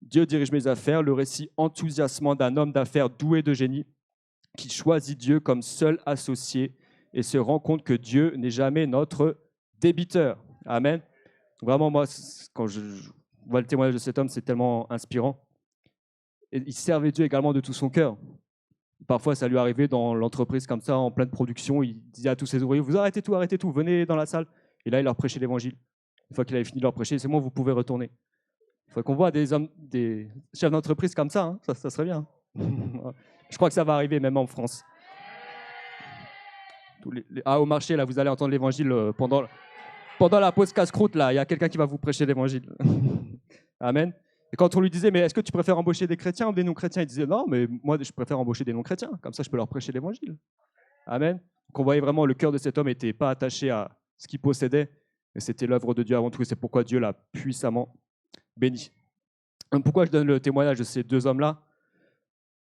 Dieu dirige mes affaires, le récit enthousiasmant d'un homme d'affaires doué de génie qui choisit Dieu comme seul associé et se rend compte que Dieu n'est jamais notre débiteur. Amen. Vraiment, moi, quand je vois le témoignage de cet homme, c'est tellement inspirant. Et il servait Dieu également de tout son cœur. Parfois, ça lui arrivait dans l'entreprise comme ça, en pleine production, il disait à tous ses ouvriers, vous arrêtez tout, venez dans la salle. Et là, il leur prêchait l'évangile. Une fois qu'il avait fini de leur prêcher, c'est bon, vous pouvez retourner. Il faut qu'on voit des chefs d'entreprise comme ça, hein. Ça serait bien. Je crois que ça va arriver même en France. Au marché, là, vous allez entendre l'évangile pendant la pause casse-croûte, là, il y a quelqu'un qui va vous prêcher l'évangile. Amen. Et quand on lui disait, mais est-ce que tu préfères embaucher des chrétiens ou des non-chrétiens? Il disait, non, mais moi, je préfère embaucher des non-chrétiens. Comme ça, je peux leur prêcher l'évangile. Amen. Donc, on voyait vraiment le cœur de cet homme n'était pas attaché à ce qu'il possédait, mais c'était l'œuvre de Dieu avant tout. Et c'est pourquoi Dieu l'a puissamment béni. Donc, pourquoi je donne le témoignage de ces deux hommes-là?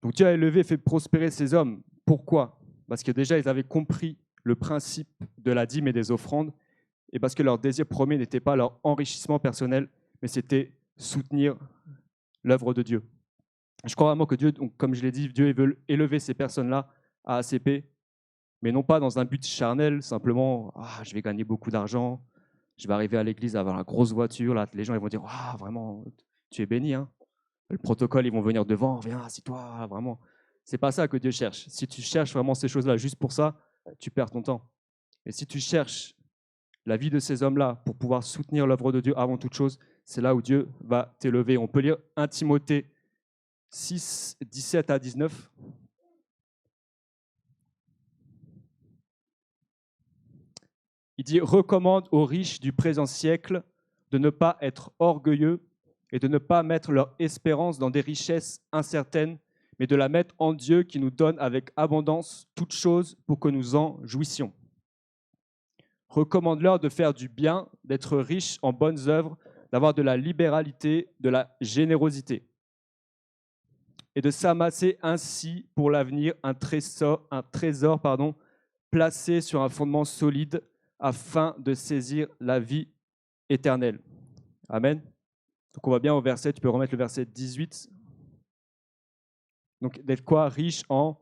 Donc, Dieu a élevé et fait prospérer ces hommes. Pourquoi? Parce que déjà, ils avaient compris le principe de la dîme et des offrandes, et parce que leur désir premier n'était pas leur enrichissement personnel, mais c'était soutenir l'œuvre de Dieu. Je crois vraiment que Dieu, donc, comme je l'ai dit, Dieu veut élever ces personnes-là à ACP, mais non pas dans un but charnel, simplement je vais gagner beaucoup d'argent, je vais arriver à l'église, avoir la grosse voiture, là, les gens ils vont dire vraiment, tu es béni, hein. Le protocole, ils vont venir devant, viens, assis-toi, vraiment. C'est pas ça que Dieu cherche. Si tu cherches vraiment ces choses-là juste pour ça, tu perds ton temps. Et si tu cherches la vie de ces hommes-là pour pouvoir soutenir l'œuvre de Dieu avant toute chose, c'est là où Dieu va t'élever. On peut lire 1 Timothée 6, 17 à 19. Il dit « Recommande aux riches du présent siècle de ne pas être orgueilleux et de ne pas mettre leur espérance dans des richesses incertaines, mais de la mettre en Dieu qui nous donne avec abondance toutes choses pour que nous en jouissions. Recommande-leur de faire du bien, d'être riches en bonnes œuvres, d'avoir de la libéralité, de la générosité, et de s'amasser ainsi pour l'avenir un trésor placé sur un fondement solide afin de saisir la vie éternelle. » Amen. Donc on va bien au verset, tu peux remettre le verset 18. Donc d'être quoi? Riche en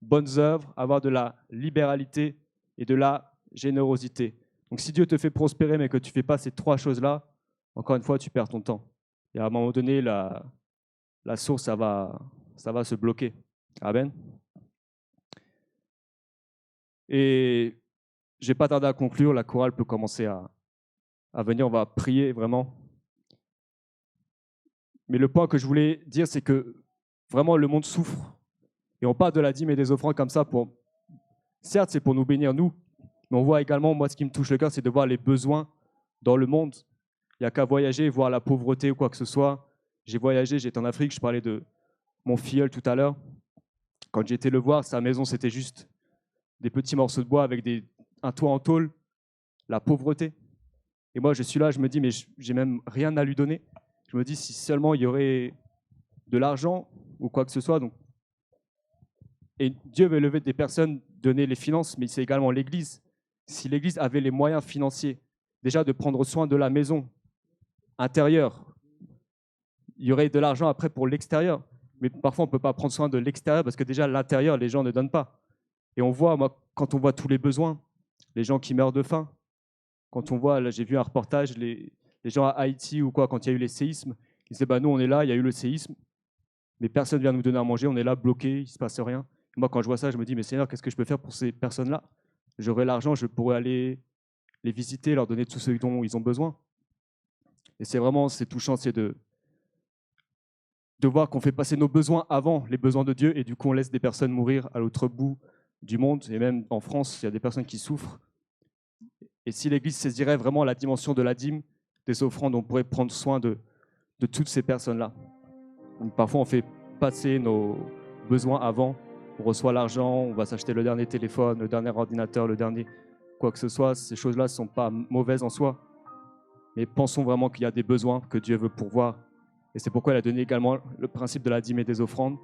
bonnes œuvres, avoir de la libéralité et de la générosité. Donc si Dieu te fait prospérer mais que tu ne fais pas ces trois choses-là, encore une fois, tu perds ton temps. Et à un moment donné, la source, ça va se bloquer. Amen. Et je ne vais pas tarder à conclure, la chorale peut commencer à venir, on va prier vraiment. Mais le point que je voulais dire, c'est que vraiment le monde souffre. Et on parle de la dîme et des offrandes comme ça certes, c'est pour nous bénir nous, mais on voit également, moi ce qui me touche le cœur, c'est de voir les besoins dans le monde. Il n'y a qu'à voyager, voir la pauvreté ou quoi que ce soit. J'ai voyagé, j'étais en Afrique, je parlais de mon filleul tout à l'heure. Quand j'ai été le voir, sa maison, c'était juste des petits morceaux de bois avec un toit en tôle, la pauvreté. Et moi, je suis là, je me dis, mais j'ai même rien à lui donner. Je me dis, si seulement il y aurait de l'argent ou quoi que ce soit. Donc. Et Dieu veut lever des personnes, donner les finances, mais c'est également l'Église. Si l'Église avait les moyens financiers, déjà de prendre soin de la maison intérieure, il y aurait de l'argent après pour l'extérieur. Mais parfois, on ne peut pas prendre soin de l'extérieur parce que déjà, l'intérieur, les gens ne donnent pas. Et on voit, moi, quand on voit tous les besoins, les gens qui meurent de faim. Quand on voit, là j'ai vu un reportage, les gens à Haïti ou quoi, quand il y a eu les séismes, ils disaient bah, nous on est là, il y a eu le séisme, mais personne ne vient nous donner à manger, on est là bloqué, il ne se passe rien. Et moi quand je vois ça, je me dis mais Seigneur, qu'est-ce que je peux faire pour ces personnes-là? J'aurai l'argent, je pourrais aller les visiter, leur donner tout ce dont ils ont besoin. Et c'est touchant, c'est de voir qu'on fait passer nos besoins avant les besoins de Dieu et du coup on laisse des personnes mourir à l'autre bout du monde. Et même en France, il y a des personnes qui souffrent. Et si l'Église saisirait vraiment la dimension de la dîme, des offrandes, on pourrait prendre soin de toutes ces personnes-là. Donc, parfois, on fait passer nos besoins avant. On reçoit l'argent, on va s'acheter le dernier téléphone, le dernier ordinateur, le dernier quoi que ce soit. Ces choses-là ne sont pas mauvaises en soi. Mais pensons vraiment qu'il y a des besoins que Dieu veut pourvoir. Et c'est pourquoi il a donné également le principe de la dîme et des offrandes.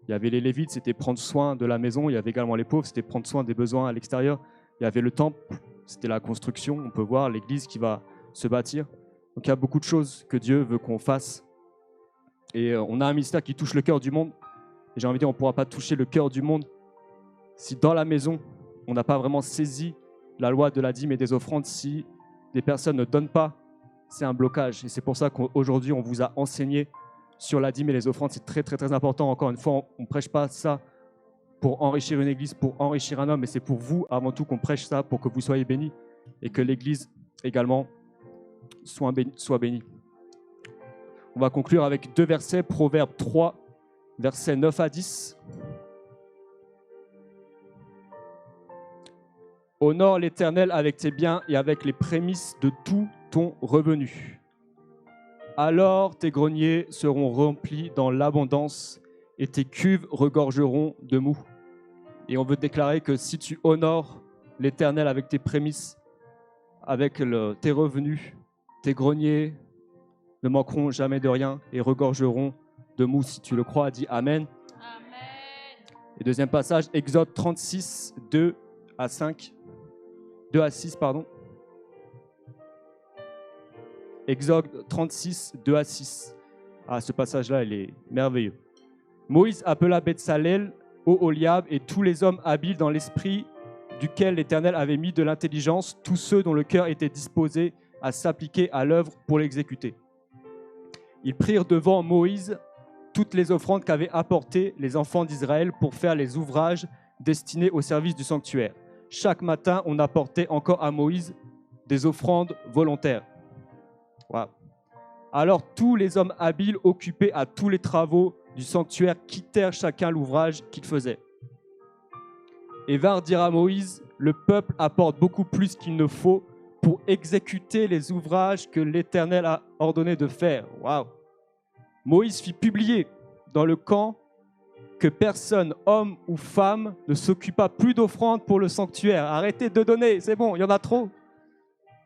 Il y avait les Lévites, c'était prendre soin de la maison. Il y avait également les pauvres, c'était prendre soin des besoins à l'extérieur. Il y avait le temple, c'était la construction. On peut voir l'église qui va se bâtir. Donc il y a beaucoup de choses que Dieu veut qu'on fasse. Et on a un mystère qui touche le cœur du monde. Et j'ai envie de dire, on ne pourra pas toucher le cœur du monde si dans la maison, on n'a pas vraiment saisi la loi de la dîme et des offrandes. Si des personnes ne donnent pas, c'est un blocage. Et c'est pour ça qu'aujourd'hui, on vous a enseigné sur la dîme et les offrandes. C'est très, très, très important. Encore une fois, on ne prêche pas ça pour enrichir une église, pour enrichir un homme, mais c'est pour vous avant tout qu'on prêche ça, pour que vous soyez bénis et que l'église également soit bénie. On va conclure avec 2 versets, Proverbes 3, versets 9 à 10. Honore l'Éternel avec tes biens et avec les prémices de tout ton revenu. Alors tes greniers seront remplis dans l'abondance et tes cuves regorgeront de mou. Et on veut déclarer que si tu honores l'Éternel avec tes prémices, avec tes revenus, tes greniers ne manqueront jamais de rien et regorgeront de mou. Si tu le crois, dis Amen. Amen. Et deuxième passage, Exode 36, 2 à 6, pardon. Exode 36, 2 à 6. Ah, ce passage-là, il est merveilleux. Moïse appela Betsalel, Oholiab et tous les hommes habiles dans l'esprit duquel l'Éternel avait mis de l'intelligence, tous ceux dont le cœur était disposé à s'appliquer à l'œuvre pour l'exécuter. Ils prirent devant Moïse toutes les offrandes qu'avaient apportées les enfants d'Israël pour faire les ouvrages destinés au service du sanctuaire. Chaque matin, on apportait encore à Moïse des offrandes volontaires. Wow. Alors tous les hommes habiles occupés à tous les travaux du sanctuaire quittèrent chacun l'ouvrage qu'ils faisaient. Et vinrent dire à Moïse, le peuple apporte beaucoup plus qu'il ne faut pour exécuter les ouvrages que l'Éternel a ordonné de faire. Wow. Moïse fit publier dans le camp que personne, homme ou femme, ne s'occupa plus d'offrandes pour le sanctuaire. Arrêtez de donner, c'est bon, il y en a trop.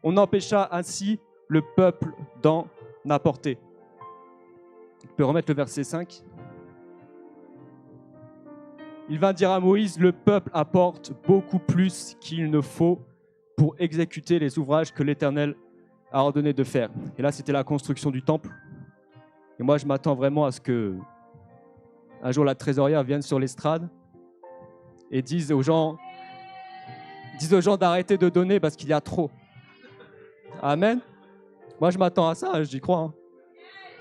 On empêcha ainsi le peuple d'en apporter. On peut remettre le verset 5. Il vint dire à Moïse, le peuple apporte beaucoup plus qu'il ne faut pour exécuter les ouvrages que l'Éternel a ordonné de faire. Et là, c'était la construction du temple. Et moi, je m'attends vraiment à ce que un jour la trésorière vienne sur l'estrade et dise aux gens d'arrêter de donner parce qu'il y a trop. Amen. Moi, je m'attends à ça, j'y crois. Hein.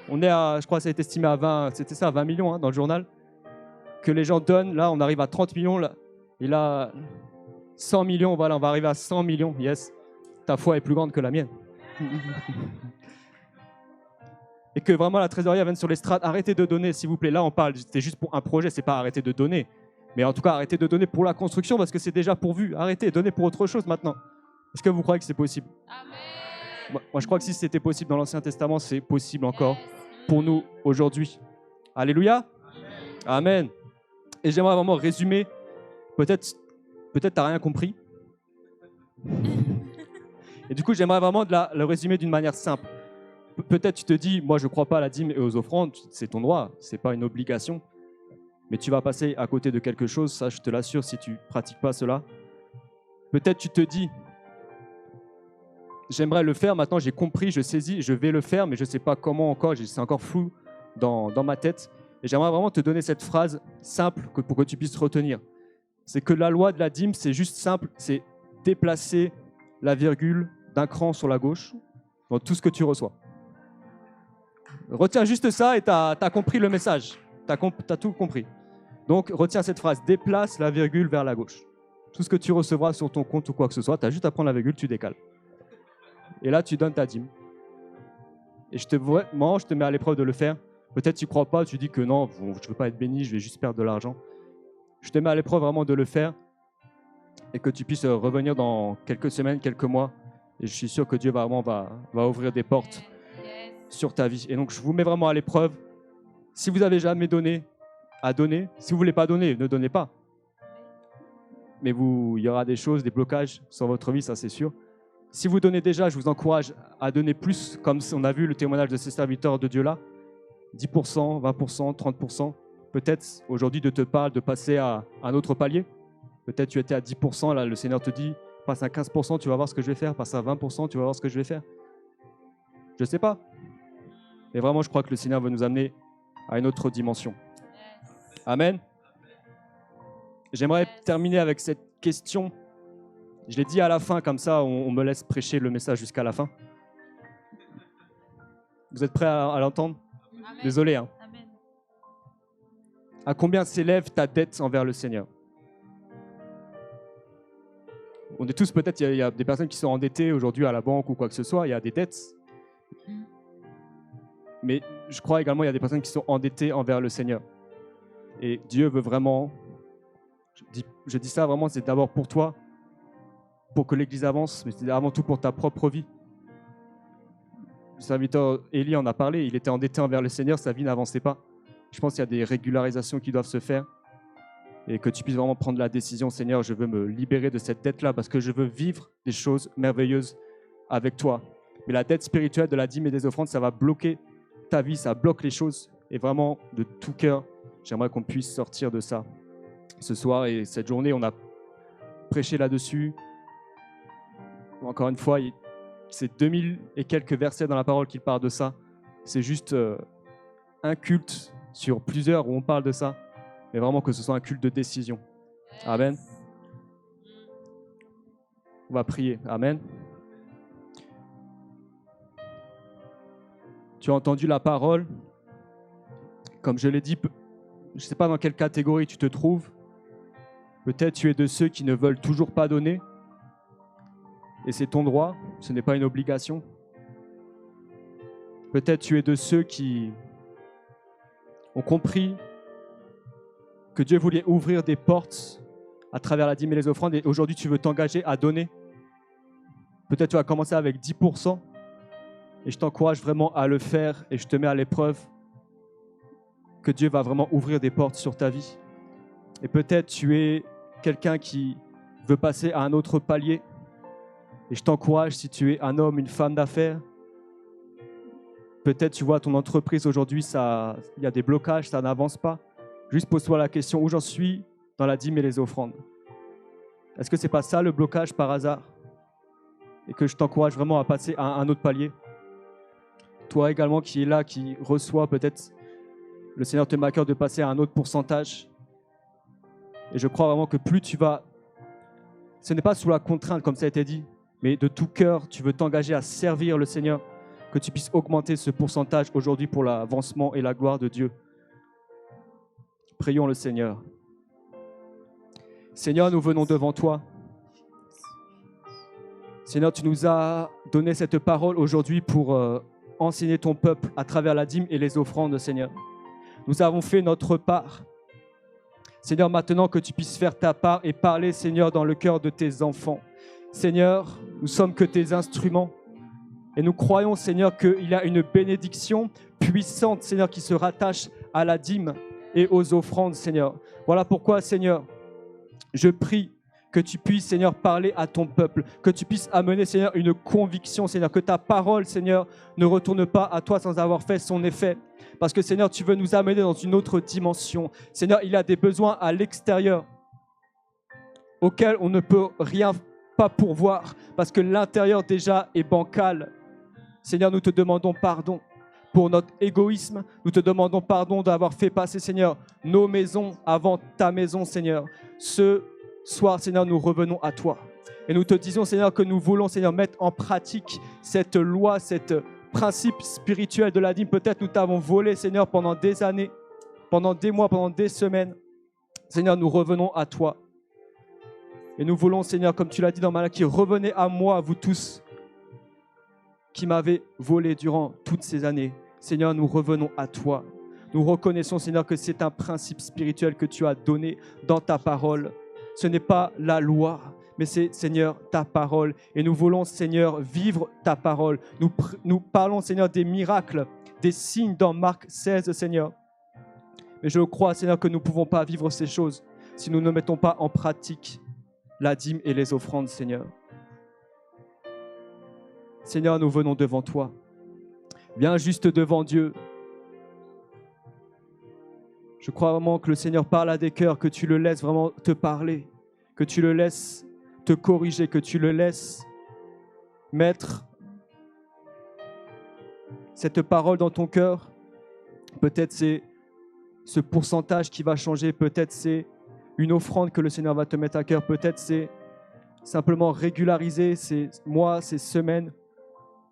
On est à, je crois que ça a été estimé à 20 millions dans le journal. Que les gens donnent, là, on arrive à 30 millions. Là, et là, 100 millions, voilà, on va arriver à 100 millions. Yes, ta foi est plus grande que la mienne. Et que vraiment la trésorière vienne sur l'estrade, arrêtez de donner, s'il vous plaît. Là, on parle, c'était juste pour un projet, c'est pas arrêter de donner. Mais en tout cas, arrêtez de donner pour la construction parce que c'est déjà pourvu. Arrêtez, donnez pour autre chose maintenant. Est-ce que vous croyez que c'est possible? Amen. Moi, je crois que si c'était possible dans l'Ancien Testament, c'est possible encore pour nous aujourd'hui. Alléluia. Amen. Et j'aimerais vraiment résumer. Peut-être tu n'as rien compris. Et du coup, j'aimerais vraiment le résumer d'une manière simple. Peut-être tu te dis, moi je ne crois pas à la dîme et aux offrandes, c'est ton droit, ce n'est pas une obligation. Mais tu vas passer à côté de quelque chose, ça je te l'assure si tu ne pratiques pas cela. Peut-être tu te dis, j'aimerais le faire, maintenant j'ai compris, je saisis, je vais le faire, mais je ne sais pas comment encore, c'est encore flou dans ma tête. Et j'aimerais vraiment te donner cette phrase simple pour que tu puisses retenir. C'est que la loi de la dîme, c'est juste simple, c'est déplacer la virgule d'un cran sur la gauche dans tout ce que tu reçois. Retiens juste ça et tu as compris le message. Tu as tout compris. Donc, retiens cette phrase. Déplace la virgule vers la gauche. Tout ce que tu recevras sur ton compte ou quoi que ce soit, tu as juste à prendre la virgule, tu décales. Et là, tu donnes ta dîme. Et je te mets à l'épreuve de le faire. Peut-être tu ne crois pas, tu dis que non, je ne veux pas être béni, je vais juste perdre de l'argent. Je te mets à l'épreuve vraiment de le faire et que tu puisses revenir dans quelques semaines, quelques mois. Et je suis sûr que Dieu va ouvrir des portes sur ta vie. Et donc, je vous mets vraiment à l'épreuve. Si vous n'avez jamais donné, à donner. Si vous ne voulez pas donner, ne donnez pas. Mais il y aura des choses, des blocages sur votre vie, ça c'est sûr. Si vous donnez déjà, je vous encourage à donner plus, comme on a vu le témoignage de ces serviteurs de Dieu-là. 10%, 20%, 30%. Peut-être aujourd'hui de te parler de passer à un autre palier. Peut-être tu étais à 10%, là le Seigneur te dit, passe à 15%, tu vas voir ce que je vais faire. Passe à 20%, tu vas voir ce que je vais faire. Je ne sais pas. Mais vraiment, je crois que le Seigneur veut nous amener à une autre dimension. Amen. J'aimerais terminer avec cette question. Je l'ai dit à la fin, comme ça, on me laisse prêcher le message jusqu'à la fin. Vous êtes prêts à l'entendre? Désolé. Hein. Amen. À combien s'élève ta dette envers le Seigneur? On est tous, peut-être, il y a des personnes qui sont endettées aujourd'hui à la banque ou quoi que ce soit, il y a des dettes. Mais je crois également qu'il y a des personnes qui sont endettées envers le Seigneur. Et Dieu veut vraiment, je dis ça vraiment, c'est d'abord pour toi, pour que l'Église avance, mais c'est avant tout pour ta propre vie. Le serviteur Élie en a parlé, il était endetté envers le Seigneur, sa vie n'avançait pas. Je pense qu'il y a des régularisations qui doivent se faire et que tu puisses vraiment prendre la décision, Seigneur, je veux me libérer de cette dette-là parce que je veux vivre des choses merveilleuses avec toi. Mais la dette spirituelle de la dîme et des offrandes, ça va bloquer ta vie, ça bloque les choses. Et vraiment, de tout cœur, j'aimerais qu'on puisse sortir de ça ce soir. Et cette journée, on a prêché là-dessus. Encore une fois, c'est 2000 et quelques versets dans la parole qui parlent de ça. C'est juste un culte sur plusieurs où on parle de ça. Mais vraiment que ce soit un culte de décision. Amen. On va prier. Amen. Tu as entendu la parole. Comme je l'ai dit, je ne sais pas dans quelle catégorie tu te trouves. Peut-être tu es de ceux qui ne veulent toujours pas donner. Et c'est ton droit, ce n'est pas une obligation. Peut-être tu es de ceux qui ont compris que Dieu voulait ouvrir des portes à travers la dîme et les offrandes. Et aujourd'hui, tu veux t'engager à donner. Peut-être tu vas commencer avec 10%. Et je t'encourage vraiment à le faire. Et je te mets à l'épreuve que Dieu va vraiment ouvrir des portes sur ta vie. Et peut-être tu es quelqu'un qui veut passer à un autre palier. Et je t'encourage, si tu es un homme, une femme d'affaires, peut-être tu vois ton entreprise aujourd'hui, il y a des blocages, ça n'avance pas. Juste pose-toi la question, où j'en suis dans la dîme et les offrandes? Est-ce que ce n'est pas ça le blocage par hasard? Et que je t'encourage vraiment à passer à un autre palier. Toi également qui es là, qui reçois peut-être, le Seigneur te met à cœur de passer à un autre pourcentage. Et je crois vraiment que plus tu vas, ce n'est pas sous la contrainte comme ça a été dit, mais de tout cœur, tu veux t'engager à servir le Seigneur, que tu puisses augmenter ce pourcentage aujourd'hui pour l'avancement et la gloire de Dieu. Prions le Seigneur. Seigneur, nous venons devant toi. Seigneur, tu nous as donné cette parole aujourd'hui pour enseigner ton peuple à travers la dîme et les offrandes, Seigneur. Nous avons fait notre part. Seigneur, maintenant que tu puisses faire ta part et parler, Seigneur, dans le cœur de tes enfants. Seigneur, nous sommes que tes instruments. Et nous croyons, Seigneur, qu'il y a une bénédiction puissante, Seigneur, qui se rattache à la dîme et aux offrandes, Seigneur. Voilà pourquoi, Seigneur, je prie que tu puisses, Seigneur, parler à ton peuple, que tu puisses amener, Seigneur, une conviction, Seigneur, que ta parole, Seigneur, ne retourne pas à toi sans avoir fait son effet. Parce que, Seigneur, tu veux nous amener dans une autre dimension. Seigneur, il y a des besoins à l'extérieur auxquels on ne peut rien pas pourvoir parce que l'intérieur déjà est bancal. Seigneur, nous te demandons pardon pour notre égoïsme. Nous te demandons pardon d'avoir fait passer, Seigneur, nos maisons avant ta maison, Seigneur. Ce soir, Seigneur, nous revenons à toi. Et nous te disons, Seigneur, que nous voulons, Seigneur, mettre en pratique cette loi, cette principe spirituel de la dîme. Peut-être nous t'avons volé, Seigneur, pendant des années, pendant des mois, pendant des semaines. Seigneur, nous revenons à toi. Et nous voulons, Seigneur, comme tu l'as dit dans Malachie, revenez à moi, vous tous qui m'avez volé durant toutes ces années. Seigneur, nous revenons à toi. Nous reconnaissons, Seigneur, que c'est un principe spirituel que tu as donné dans ta parole. Ce n'est pas la loi, mais c'est, Seigneur, ta parole. Et nous voulons, Seigneur, vivre ta parole. Nous parlons, Seigneur, des miracles, des signes dans Marc 16, Seigneur. Mais je crois, Seigneur, que nous ne pouvons pas vivre ces choses si nous ne mettons pas en pratique la dîme et les offrandes, Seigneur. Seigneur, nous venons devant toi. Viens juste devant Dieu. Je crois vraiment que le Seigneur parle à des cœurs, que tu le laisses vraiment te parler, que tu le laisses te corriger, que tu le laisses mettre cette parole dans ton cœur. Peut-être c'est ce pourcentage qui va changer, peut-être c'est une offrande que le Seigneur va te mettre à cœur, peut-être c'est simplement régulariser ces mois, ces semaines,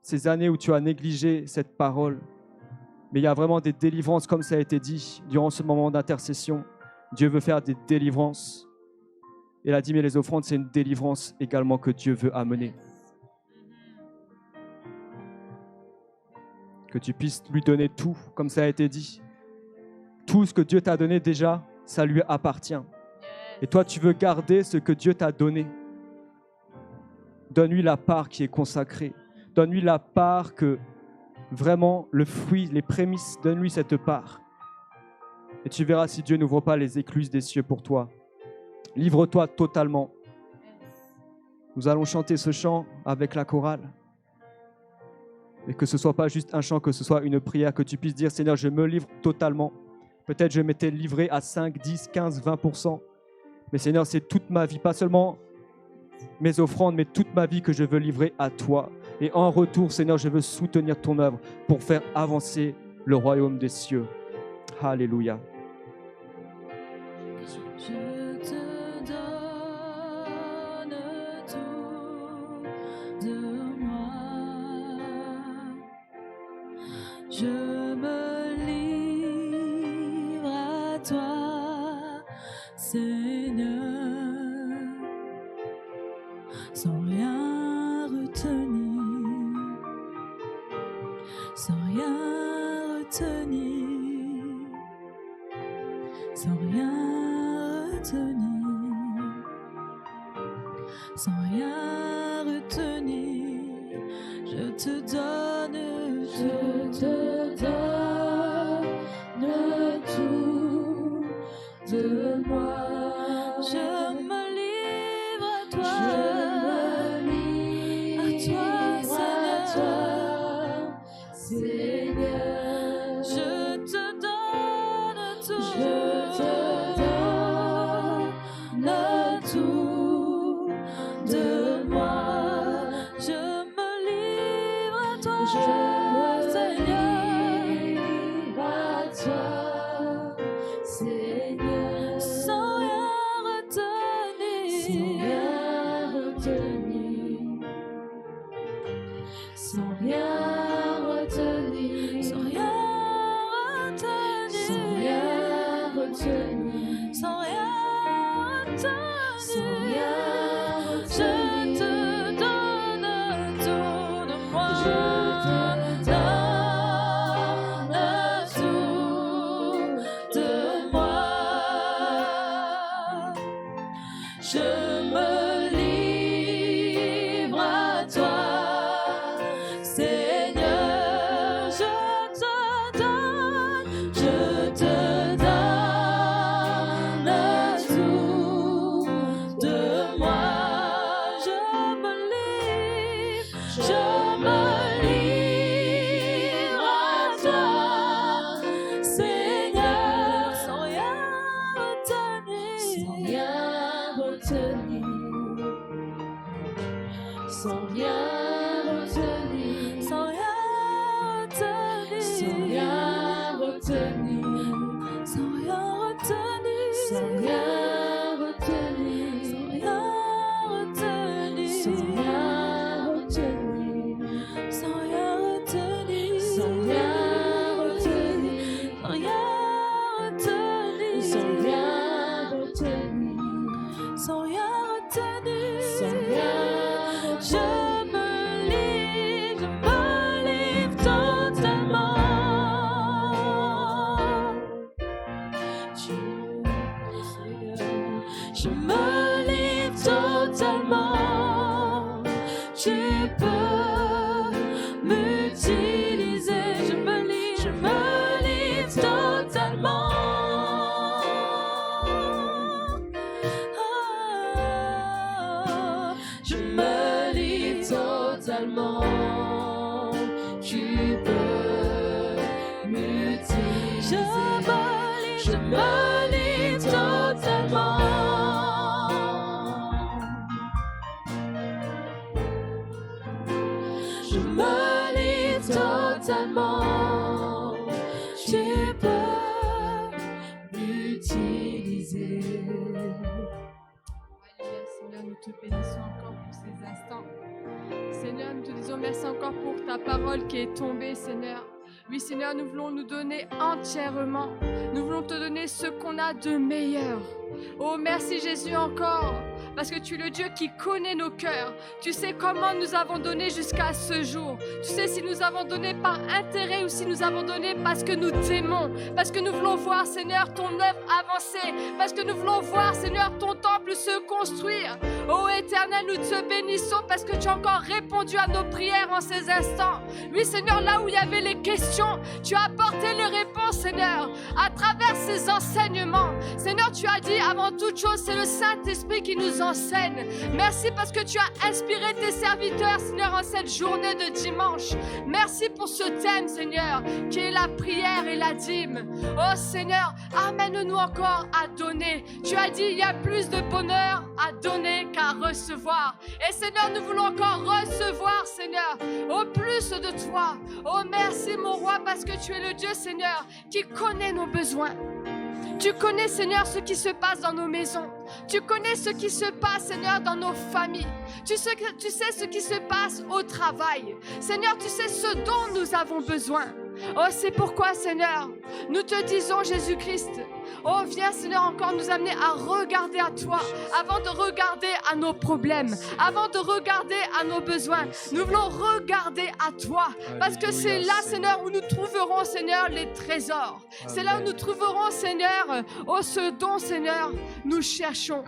ces années où tu as négligé cette parole. Mais il y a vraiment des délivrances, comme ça a été dit, durant ce moment d'intercession. Dieu veut faire des délivrances. Et la dîme et les offrandes, c'est une délivrance également que Dieu veut amener. Que tu puisses lui donner tout, comme ça a été dit. Tout ce que Dieu t'a donné déjà, ça lui appartient. Et toi, tu veux garder ce que Dieu t'a donné. Donne-lui la part qui est consacrée. Donne-lui la part que vraiment le fruit, les prémices, donne-lui cette part. Et tu verras si Dieu n'ouvre pas les écluses des cieux pour toi. Livre-toi totalement. Nous allons chanter ce chant avec la chorale. Et que ce ne soit pas juste un chant, que ce soit une prière, que tu puisses dire, Seigneur, je me livre totalement. Peut-être je m'étais livré à 5, 10, 15, 20%. Mais Seigneur, c'est toute ma vie, pas seulement mes offrandes, mais toute ma vie que je veux livrer à toi. Et en retour, Seigneur, je veux soutenir ton œuvre pour faire avancer le royaume des cieux. Alléluia. Je te donne tout de moi. Je me livre à toi, Seigneur, sans rien retenir, sans rien retenir, sans rien retenir, sans rien retenir, je te donne tout de moi. Je me livre à toi, Seigneur. Je te donne tout, tout de moi. Je me livre à toi, Seigneur, sans rien retenir, sans rien retenir, sans rien retenir, sans rien retenir, je te donne tout de moi. Je te donne tout de moi. Je me livre à toi, Seigneur. Je sans rien retenir, sans rien retenir, sans rien retenir, sans rien retenir, sans rien retenir. Je me livre totalement. Je me livre totalement. Tu peux m'utiliser. Je me livre totalement. Ah, je me livre totalement. Tu peux m'utiliser. Je me livre totalement. Je me livre totalement. Tu peux m'utiliser. Alléluia, Seigneur, nous te bénissons encore pour ces instants. Seigneur, nous te disons merci encore pour ta parole qui est tombée, Seigneur. Oui, Seigneur, nous voulons nous donner entièrement. Nous voulons te donner ce qu'on a de meilleur. Oh, merci Jésus encore, parce que tu es le Dieu qui connaît nos cœurs. Tu sais comment nous avons donné jusqu'à ce jour. Tu sais si nous avons donné par intérêt ou si nous avons donné parce que nous t'aimons, parce que nous voulons voir, Seigneur, ton œuvre avancer, parce que nous voulons voir, Seigneur, ton temple se construire. Oh Éternel, nous te bénissons parce que tu as encore répondu à nos prières en ces instants. Oui, Seigneur, là où il y avait les questions, tu as apporté les réponses, Seigneur, à travers ces enseignements. Seigneur, tu as dit avant toute chose, c'est le Saint-Esprit qui nous enseigne. Merci parce que tu as inspiré tes serviteurs, Seigneur, en cette journée de dimanche. Merci pour ce thème, Seigneur, qui est la prière et la dîme. Oh Seigneur, amène-nous encore à donner. Tu as dit, il y a plus de bonheur à donner qu'à recevoir. Et Seigneur, nous voulons encore recevoir, Seigneur, au plus de toi. Oh merci, mon roi, parce que tu es le Dieu, Seigneur, qui connaît nos besoins. Tu connais, Seigneur, ce qui se passe dans nos maisons. Tu connais ce qui se passe, Seigneur, dans nos familles. Tu sais ce qui se passe au travail. Seigneur, tu sais ce dont nous avons besoin. Oh, c'est pourquoi, Seigneur, nous te disons, Jésus-Christ, oh, viens, Seigneur, encore nous amener à regarder à toi avant de regarder à nos problèmes, avant de regarder à nos besoins. Nous voulons regarder à toi parce que c'est là, Seigneur, où nous trouverons, Seigneur, les trésors. C'est là où nous trouverons, Seigneur, oh, ce dont, Seigneur, nous cherchons.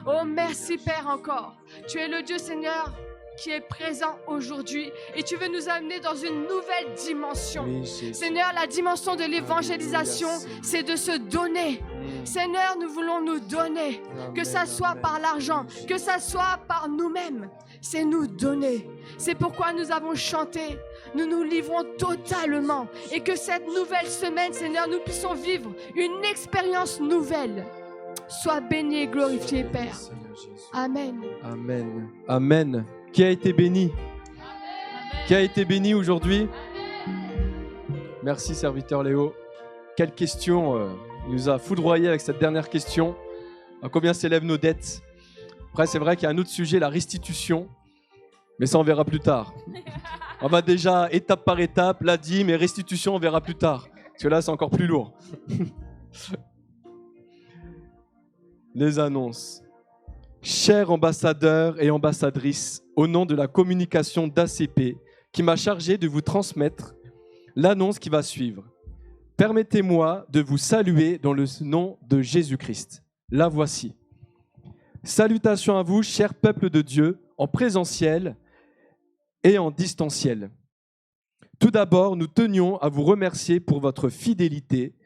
Oh, merci, Père, encore. Tu es le Dieu, Seigneur, qui est présent aujourd'hui et tu veux nous amener dans une nouvelle dimension. Seigneur, la dimension de l'évangélisation, c'est de se donner. Seigneur, nous voulons nous donner, que ça soit par l'argent, que ça soit par nous-mêmes. C'est nous donner. C'est pourquoi nous avons chanté. Nous nous livrons totalement et que cette nouvelle semaine, Seigneur, nous puissions vivre une expérience nouvelle. Sois béni et glorifié, Père. Amen. Amen. Amen. Qui a été béni? Qui a été béni aujourd'hui? Merci, serviteur Léo. Quelle question il nous a foudroyé avec cette dernière question. À combien s'élèvent nos dettes? Après, c'est vrai qu'il y a un autre sujet, la restitution. Mais ça, on verra plus tard. On va déjà étape par étape, la dîme et restitution, on verra plus tard. Parce que là, c'est encore plus lourd. Les annonces. Chers ambassadeurs et ambassadrices, au nom de la communication d'ACP, qui m'a chargé de vous transmettre l'annonce qui va suivre, permettez-moi de vous saluer dans le nom de Jésus-Christ. La voici. Salutations à vous, chers peuples de Dieu, en présentiel et en distanciel. Tout d'abord, nous tenions à vous remercier pour votre fidélité,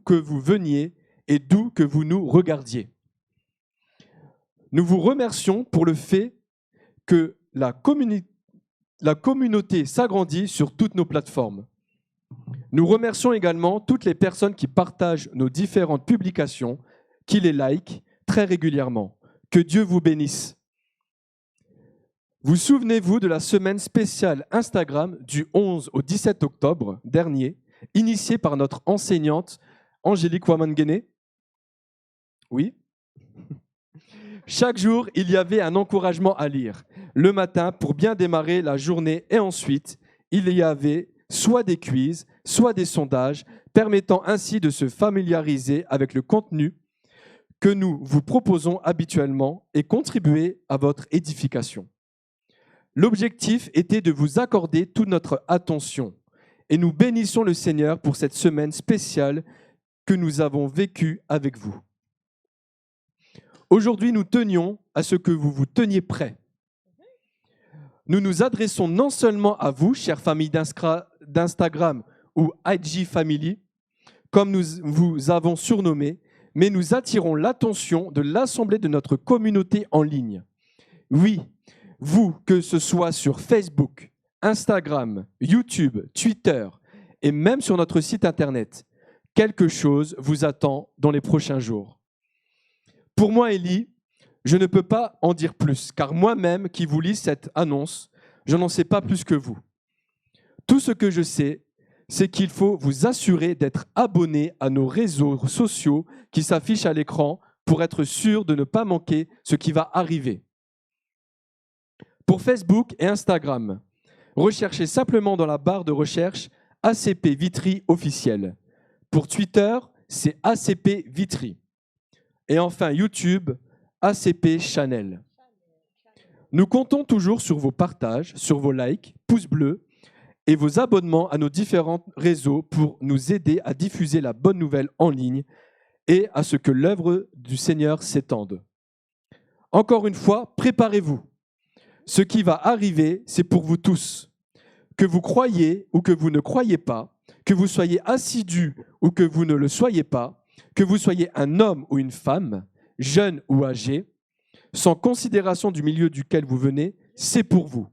que vous veniez et d'où que vous nous regardiez. Nous vous remercions pour le fait que la communauté s'agrandit sur toutes nos plateformes. Nous remercions également toutes les personnes qui partagent nos différentes publications, qui les likent très régulièrement. Que Dieu vous bénisse. Vous souvenez-vous de la semaine spéciale Instagram du 11 au 17 octobre dernier, initiée par notre enseignante Angélique Wamangene? Oui. Chaque jour, il y avait un encouragement à lire. Le matin, pour bien démarrer la journée, et ensuite, il y avait soit des quiz, soit des sondages, permettant ainsi de se familiariser avec le contenu que nous vous proposons habituellement et contribuer à votre édification. L'objectif était de vous accorder toute notre attention et nous bénissons le Seigneur pour cette semaine spéciale que nous avons vécue avec vous. Aujourd'hui, nous tenions à ce que vous vous teniez prêts. Nous nous adressons non seulement à vous, chère famille d'Instagram ou IG Family, comme nous vous avons surnommé, mais nous attirons l'attention de l'assemblée de notre communauté en ligne. Oui, vous, que ce soit sur Facebook, Instagram, YouTube, Twitter et même sur notre site internet, quelque chose vous attend dans les prochains jours. Pour moi, Élie, je ne peux pas en dire plus, car moi-même qui vous lis cette annonce, je n'en sais pas plus que vous. Tout ce que je sais, c'est qu'il faut vous assurer d'être abonné à nos réseaux sociaux qui s'affichent à l'écran pour être sûr de ne pas manquer ce qui va arriver. Pour Facebook et Instagram, recherchez simplement dans la barre de recherche ACP Vitry officiel. Pour Twitter, c'est ACP Vitry. Et enfin YouTube, ACP Channel. Nous comptons toujours sur vos partages, sur vos likes, pouces bleus et vos abonnements à nos différents réseaux pour nous aider à diffuser la bonne nouvelle en ligne et à ce que l'œuvre du Seigneur s'étende. Encore une fois, préparez-vous. Ce qui va arriver, c'est pour vous tous. Que vous croyez ou que vous ne croyez pas, que vous soyez assidus ou que vous ne le soyez pas, que vous soyez un homme ou une femme, jeune ou âgé, sans considération du milieu duquel vous venez, c'est pour vous.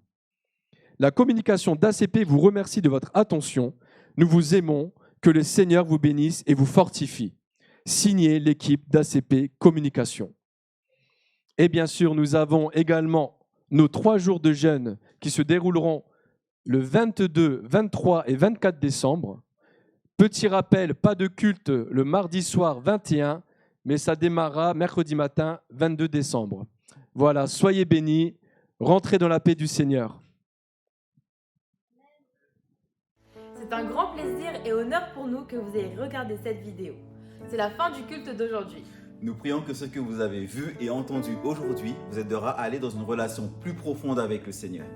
La communication d'ACP vous remercie de votre attention. Nous vous aimons, que le Seigneur vous bénisse et vous fortifie. Signé l'équipe d'ACP Communication. Et bien sûr, nous avons également nos 3 jours de jeûne qui se dérouleront le 22, 23 et 24 décembre. Petit rappel, pas de culte le mardi soir 21, mais ça démarrera mercredi matin 22 décembre. Voilà, soyez bénis, rentrez dans la paix du Seigneur. C'est un grand plaisir et honneur pour nous que vous ayez regardé cette vidéo. C'est la fin du culte d'aujourd'hui. Nous prions que ce que vous avez vu et entendu aujourd'hui vous aidera à aller dans une relation plus profonde avec le Seigneur.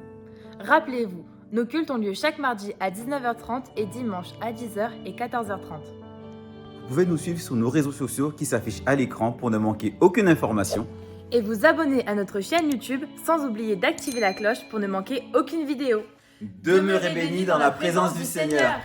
Rappelez-vous, nos cultes ont lieu chaque mardi à 19h30 et dimanche à 10h et 14h30. Vous pouvez nous suivre sur nos réseaux sociaux qui s'affichent à l'écran pour ne manquer aucune information. Et vous abonner à notre chaîne YouTube sans oublier d'activer la cloche pour ne manquer aucune vidéo. Demeurez bénis dans la présence du Seigneur.